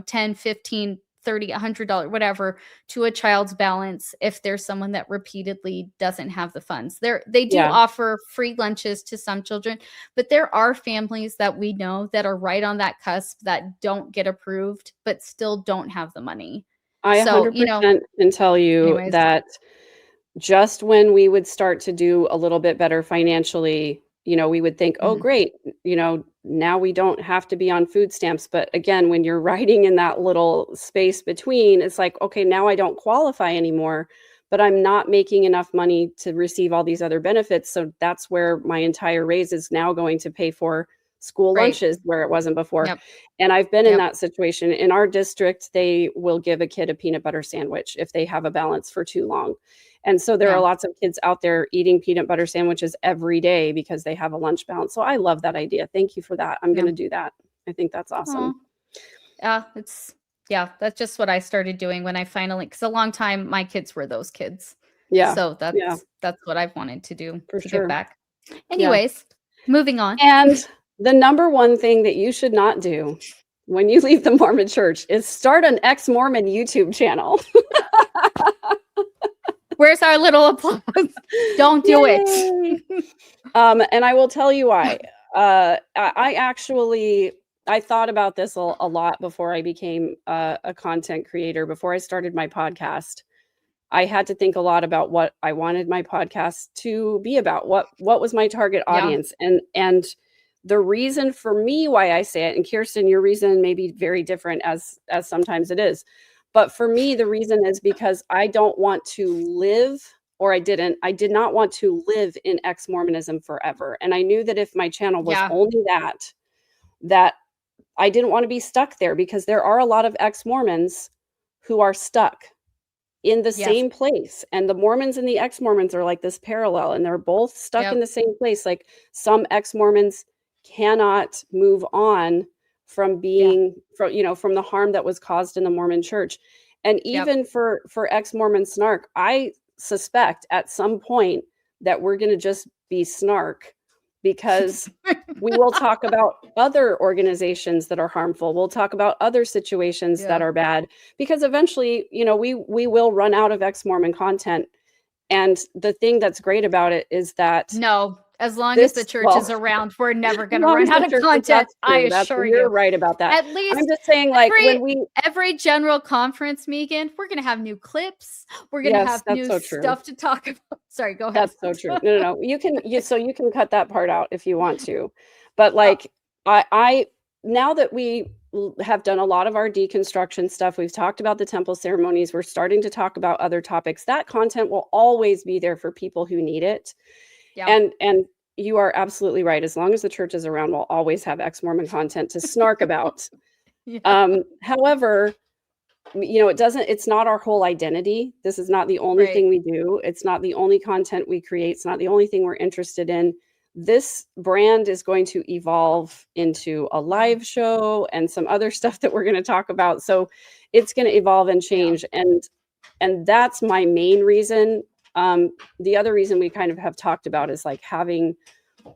10, 15, 30, $100, whatever, to a child's balance if there's someone that repeatedly doesn't have the funds. They do Yeah. offer free lunches to some children, but there are families that we know that are right on that cusp that don't get approved, but still don't have the money. I So, 100% can tell you anyways, that just when we would start to do a little bit better financially, we would think, oh, mhm, great, now we don't have to be on food stamps. But again, when you're riding in that little space between, it's like, okay, now I don't qualify anymore, but I'm not making enough money to receive all these other benefits. So that's where my entire raise is now going to pay for school right. lunches where it wasn't before. Yep. And I've been in Yep. that situation. In our district, they will give a kid a peanut butter sandwich if they have a balance for too long. And so there Yeah. are lots of kids out there eating peanut butter sandwiches every day because they have a lunch balance. So I love that idea. Thank you for that. I'm Yeah. going to do that. I think that's awesome. Aw. That's just what I started doing when I finally, because a long time my kids were those kids. Yeah. So Yeah, that's what I've wanted to do for to give sure. back. Yeah. Anyways, moving on. And the number one thing that you should not do when you leave the Mormon church is start an ex-Mormon YouTube channel. Where's our little applause? Don't do it. Yay! And I will tell you why. I thought about this a lot before I became a content creator. Before I started my podcast, I had to think a lot about what I wanted my podcast to be about. What was my target Yeah. audience? And the reason for me why I say it, and Kirsten, your reason may be very different as sometimes it is. But for me, the reason is because I don't want to live, or I did not want to live in ex-Mormonism forever. And I knew that if my channel was Yeah. only that I didn't want to be stuck there, because there are a lot of ex-Mormons who are stuck in the Yes. same place. And the Mormons and the ex-Mormons are like this parallel, and they're both stuck Yep. in the same place. Like, some ex-Mormons cannot move on from being from the harm that was caused in the Mormon church. And Yep. even for ex-Mormon snark, I suspect at some point that we're going to just be snark, because we will talk about other organizations that are harmful. We'll talk about other situations that Yeah. are bad, because eventually, we will run out of ex-Mormon content. And the thing that's great about it is that No, as long as the church is around, we're never as going to long run as the out of church is- content. that's I true. assure You're you. right about that. At least I'm just saying, like, when we every general conference, Megan, we're going to have new clips. We're going to Yes, have that's new so true. stuff to talk about. Sorry, go ahead. That's so true. No. You can cut that part out if you want to. But like, I now that we have done a lot of our deconstruction stuff, we've talked about the temple ceremonies, we're starting to talk about other topics. That content will always be there for people who need it. Yeah. And you are absolutely right. As long as the church is around, we'll always have ex-Mormon content to snark about. Yeah. However, it's not our whole identity. This is not the only Right. thing we do. It's not the only content we create. It's not the only thing we're interested in. This brand is going to evolve into a live show and some other stuff that we're going to talk about. So it's going to evolve and change. And that's my main reason. The other reason we kind of have talked about is like having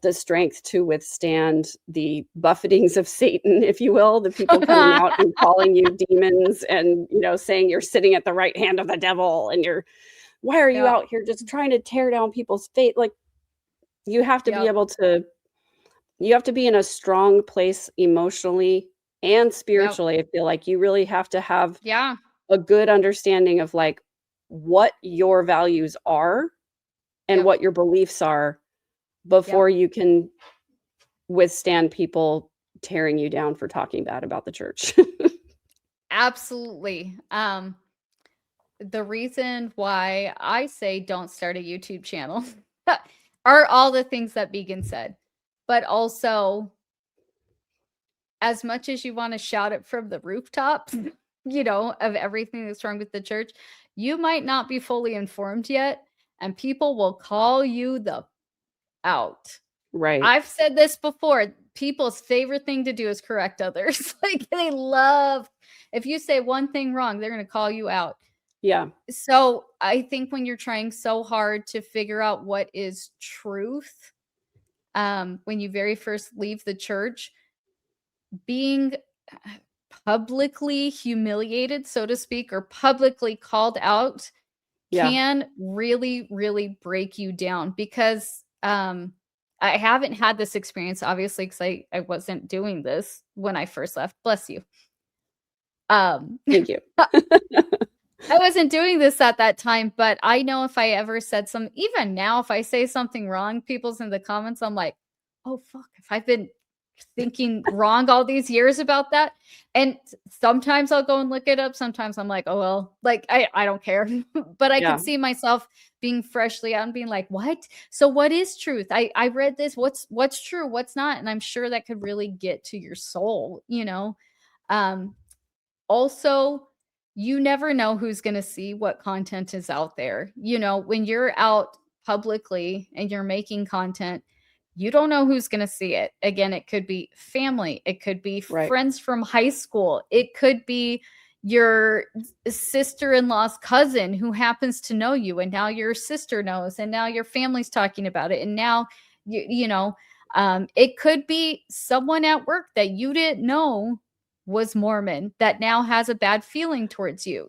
the strength to withstand the buffetings of Satan, if you will, the people coming out and calling you demons and, saying you're sitting at the right hand of the devil and why are you out here just trying to tear down people's faith? Like, you have to be able to, you have to be in a strong place emotionally and spiritually. I feel like you really have to have a good understanding of like what your values are and what your beliefs are before you can withstand people tearing you down for talking bad about the church. Absolutely. The reason why I say don't start a YouTube channel are all the things that Began said, but also, as much as you want to shout it from the rooftops, of everything that's wrong with the church, you might not be fully informed yet, and people will call you out. Right. I've said this before. People's favorite thing to do is correct others. Like, they love, if you say one thing wrong, they're going to call you out. Yeah. So I think when you're trying so hard to figure out what is truth, when you very first leave the church, being publicly humiliated, so to speak, or publicly called out can really, really break you down, because I haven't had this experience, obviously, because I wasn't doing this when I first left. Bless you. Thank you. I wasn't doing this at that time, but I know if I ever said even now, if I say something wrong, people's in the comments, I'm like, oh, fuck, if I've been thinking wrong all these years about that. And sometimes I'll go and look it up. Sometimes I'm like, oh, well, like, I don't care. But I could see myself being freshly out and being like, what? So what is truth? I read this. What's true? What's not? And I'm sure that could really get to your soul, Also, you never know who's going to see what content is out there. When you're out publicly and you're making content, you don't know who's going to see it. Again, it could be family. It could be friends from high school. It could be your sister-in-law's cousin who happens to know you, and now your sister knows, and now your family's talking about it. And now, it could be someone at work that you didn't know was Mormon that now has a bad feeling towards you.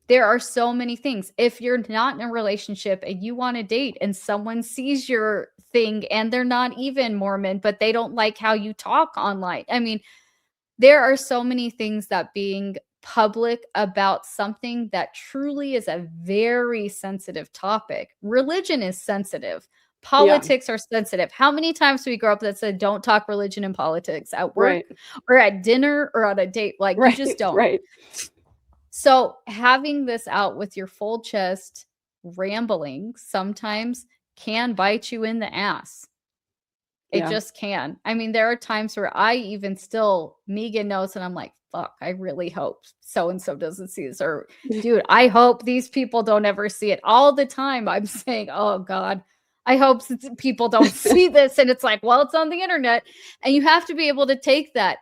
There are so many things. If you're not in a relationship and you want to date and someone sees your thing and they're not even Mormon, but they don't like how you talk online. I mean, there are so many things that being public about something that truly is a very sensitive topic. Religion is sensitive, Politics are sensitive. How many times do we grow up that said, don't talk religion and politics at work Right. or at dinner or on a date? Like, you just don't. Right. So having this out with your full chest rambling sometimes can bite you in the ass. It Yeah. just can. I mean, there are times where I even still, Megan knows, and I'm like, fuck, I really hope so-and-so doesn't see this. Or, dude, I hope these people don't ever see it. All the time I'm saying, oh God, I hope people don't see this. And it's like, well, it's on the internet. And you have to be able to take that.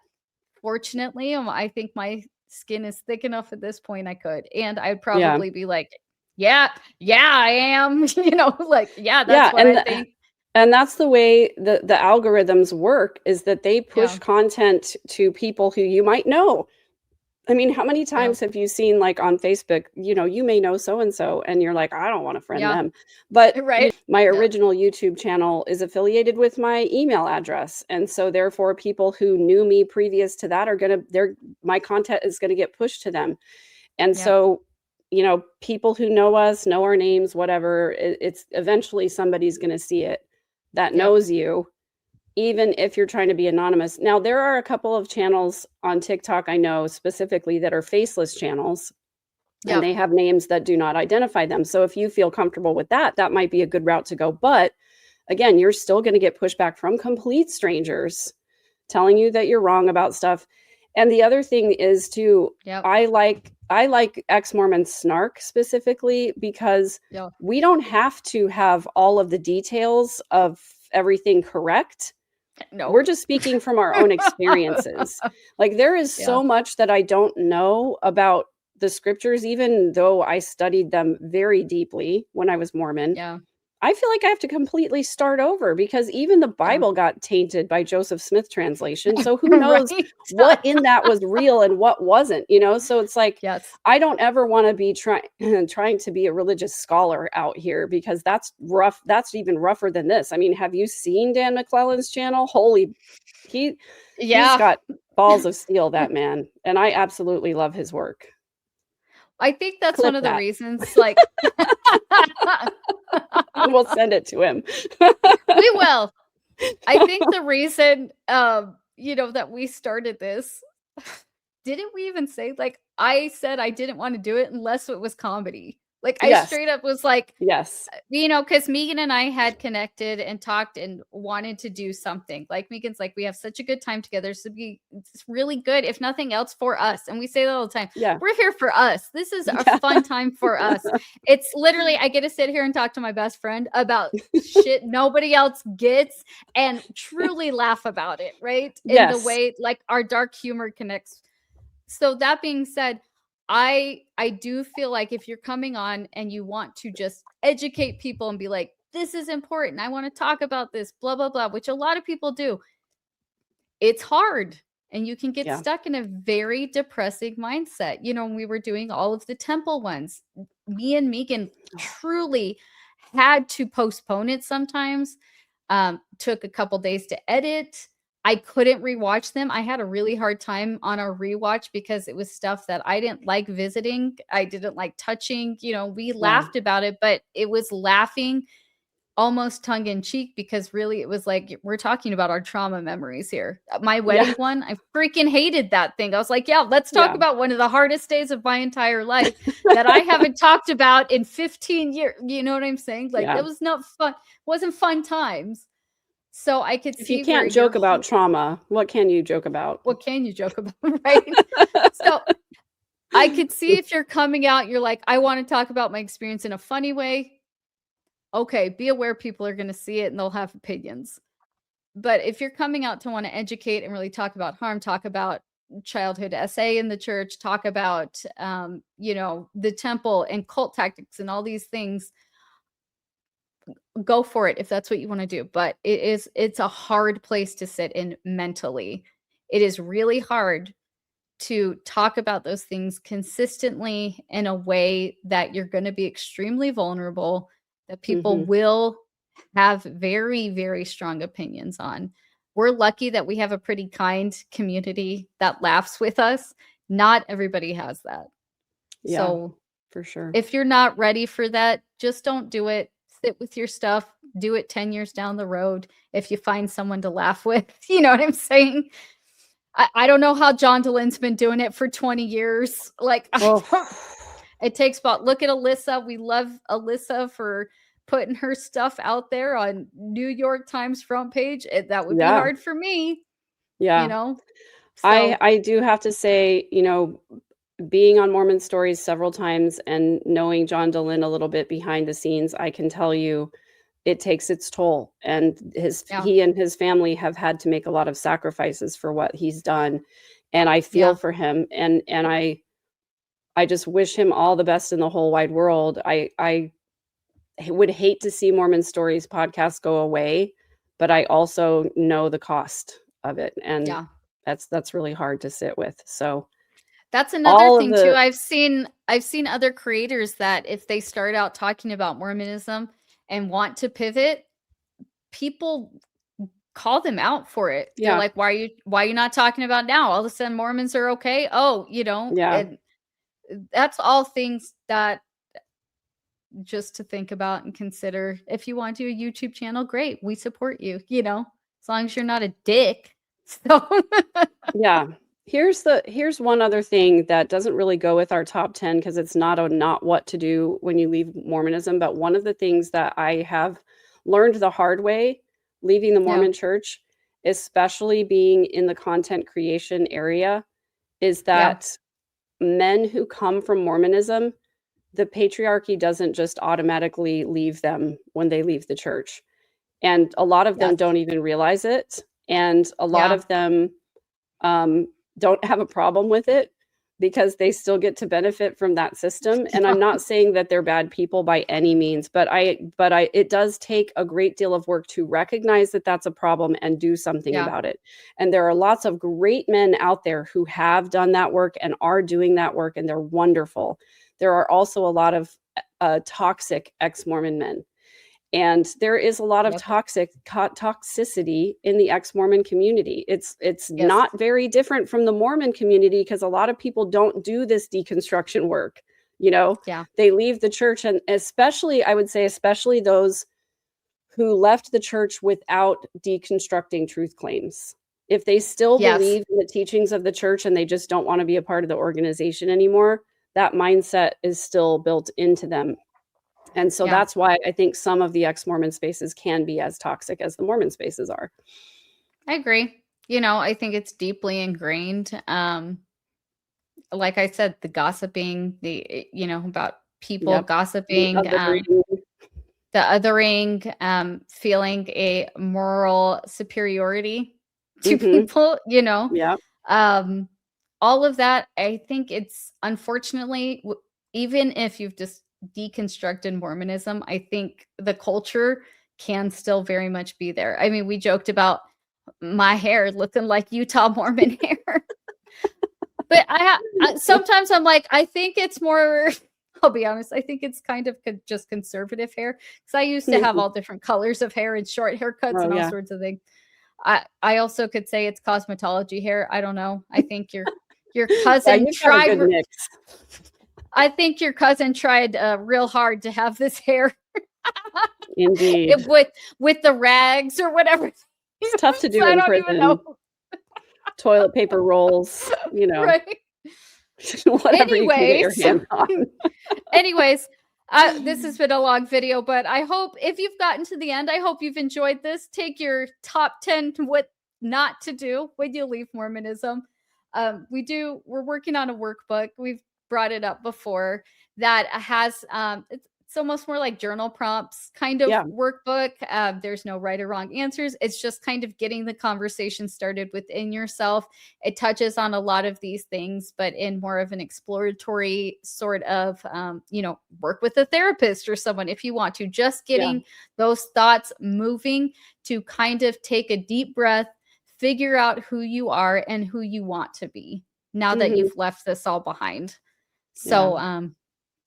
Fortunately, I think my skin is thick enough at this point I could. And I'd probably be like, yeah, I am. Like, that's what I think. And that's the way the algorithms work, is that they push content to people who you might know. I mean, how many times have you seen, like, on Facebook, you may know so-and-so, and you're like, I don't want to friend them. But my original YouTube channel is affiliated with my email address. And so therefore people who knew me previous to that my content is going to get pushed to them. And so, people who know us, know our names, whatever, it's eventually somebody's going to see it that knows you, even if you're trying to be anonymous. Now, there are a couple of channels on TikTok I know specifically that are faceless channels, and they have names that do not identify them. So if you feel comfortable with that, that might be a good route to go. But again, you're still going to get pushback from complete strangers telling you that you're wrong about stuff. And the other thing is too, I like ex-Mormon snark specifically because we don't have to have all of the details of everything correct. No, we're just speaking from our own experiences. Like, there is so much that I don't know about the scriptures, even though I studied them very deeply when I was Mormon. I feel like I have to completely start over because even the Bible got tainted by Joseph Smith translation. So who knows what in that was real and what wasn't, So it's like, I don't ever want to be trying to be a religious scholar out here, because that's rough. That's even rougher than this. I mean, have you seen Dan McClellan's channel? He's got balls of steel, that man. And I absolutely love his work. I think that's one of the reasons, like, we'll send it to him. We will. I think the reason, that we started this, didn't we even say, like, I said I didn't want to do it unless it was comedy. Like, I straight up was like, because Megan and I had connected and talked and wanted to do something. Like, Megan's like, we have such a good time together. So it's really good, if nothing else, for us. And we say that all the time. We're here for us. This is a fun time for us. It's literally, I get to sit here and talk to my best friend about shit nobody else gets and truly laugh about it, right? In the way, like, our dark humor connects. So that being said, I do feel like if you're coming on and you want to just educate people and be like, this is important, I want to talk about this, blah, blah, blah, which a lot of people do, it's hard. And you can get stuck in a very depressing mindset. When we were doing all of the temple ones, me and Megan truly had to postpone it sometimes. Took a couple days to edit. I couldn't rewatch them. I had a really hard time on our rewatch because it was stuff that I didn't like visiting. I didn't like touching. We laughed about it, but it was laughing almost tongue in cheek because really it was like, we're talking about our trauma memories here. My wedding one, I freaking hated that thing. I was like, let's talk about one of the hardest days of my entire life that I haven't talked about in 15 years. You know what I'm saying? Like, it was not fun. Wasn't fun times. So I could see, if you can't joke about trauma, what can you joke about? What can you joke about, right? So I could see if you're coming out, you're like, I want to talk about my experience in a funny way. Okay, be aware people are going to see it and they'll have opinions. But if you're coming out to want to educate and really talk about harm, talk about childhood SA in the church, talk about, the temple and cult tactics and all these things, go for it if that's what you want to do. But it's a hard place to sit in mentally. It is really hard to talk about those things consistently in a way that you're going to be extremely vulnerable, that people will have very, very strong opinions on. We're lucky that we have a pretty kind community that laughs with us. Not everybody has that. So for sure. If you're not ready for that, just don't do it. Sit with your stuff, do it 10 years down the road if you find someone to laugh with. You know what I'm saying? I don't know how John Delen's been doing it for 20 years. Like, it takes about, look at Alyssa. We love Alyssa for putting her stuff out there on New York Times front page. That would be hard for me, Yeah. you know? So, I do have to say, being on Mormon Stories several times and knowing John Dehlin a little bit behind the scenes, I can tell you it takes its toll. And he and his family have had to make a lot of sacrifices for what he's done. And I feel for him. And I just wish him all the best in the whole wide world. I would hate to see Mormon Stories podcast go away, but I also know the cost of it. And that's really hard to sit with. So that's another thing too. I've seen other creators that if they start out talking about Mormonism and want to pivot, people call them out for it. They're like, why are you not talking about now? All of a sudden Mormons are okay. Oh, and that's all things that just to think about and consider. If you want to do a YouTube channel, great. We support you, as long as you're not a dick. So Here's one other thing that doesn't really go with our top 10 because it's not what to do when you leave Mormonism. But one of the things that I have learned the hard way leaving the Mormon church, especially being in the content creation area, is that men who come from Mormonism, the patriarchy doesn't just automatically leave them when they leave the church. And a lot of them don't even realize it. And a lot of them don't have a problem with it because they still get to benefit from that system. And I'm not saying that they're bad people by any means, but it does take a great deal of work to recognize that that's a problem and do something about it. And there are lots of great men out there who have done that work and are doing that work, and they're wonderful. There are also a lot of toxic ex-Mormon men. And there is a lot of toxicity in the ex-Mormon community. It's not very different from the Mormon community because a lot of people don't do this deconstruction work. They leave the church, and especially those who left the church without deconstructing truth claims. If they still believe in the teachings of the church and they just don't want to be a part of the organization anymore, that mindset is still built into them. And so that's why I think some of the ex-Mormon spaces can be as toxic as the Mormon spaces are. I agree. I think it's deeply ingrained. Like I said, the gossiping, about people gossiping, the othering, feeling a moral superiority to people, all of that. I think it's unfortunately, even if you've just deconstructed Mormonism, I think the culture can still very much be there. I mean, we joked about my hair looking like Utah Mormon hair, but sometimes I'm like, I think it's more, I'll be honest, I think it's kind of just conservative hair because I used to have all different colors of hair and short haircuts and all sorts of things. I also could say it's cosmetology hair. I don't know. I think your cousin tried. I think your cousin tried real hard to have this hair. Indeed. with the rags or whatever. It's tough to do in prison. Even know. Toilet paper rolls, Right. Whatever you can get your hands on. Anyways, this has been a long video, but I hope if you've gotten to the end, I hope you've enjoyed this. Take your top 10 what not to do when you leave Mormonism. We're working on a workbook. We've brought it up before that has it's almost more like journal prompts kind of workbook. There's no right or wrong answers. It's just kind of getting the conversation started within yourself. It touches on a lot of these things, but in more of an exploratory sort of work with a therapist or someone if you want to, just getting those thoughts moving to kind of take a deep breath, figure out who you are and who you want to be now that you've left this all behind. So,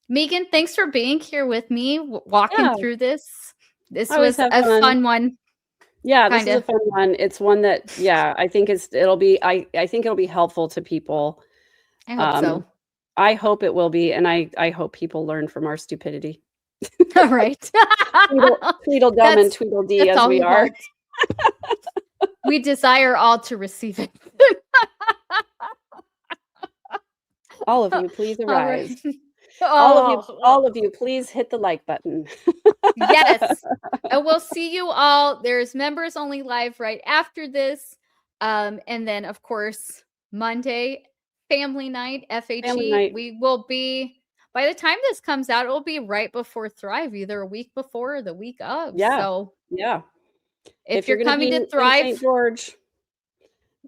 Megan, thanks for being here with me, walking through this. This was a fun one. Yeah, this is a fun one. It's one that, I think it'll be helpful to people. I hope so. I hope it will be, and I hope people learn from our stupidity. All right. Tweedledum and Tweedledee That's as all we we are. want. We desire all to receive it. All of you, please All right. arise. All Oh, of you, please hit the like button. yes. And we'll see you all. There's members only live right after this. And then of course, Monday, family night, Family FHE. night. We will be, by the time this comes out, it'll be right before Thrive, either a week before or the week of. Yeah. So Yeah. if you're gonna coming be to in Thrive, St. George,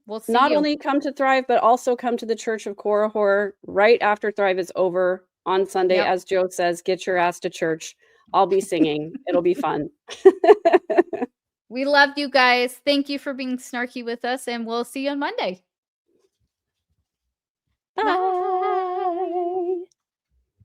we'll see not you. only come to Thrive, but also come to the Church of Korihor right after Thrive is over on Sunday. Yep. As Joe says, get your ass to church. I'll be singing. It'll be fun. We love you guys. Thank you for being snarky with us, and we'll see you on Monday. Bye.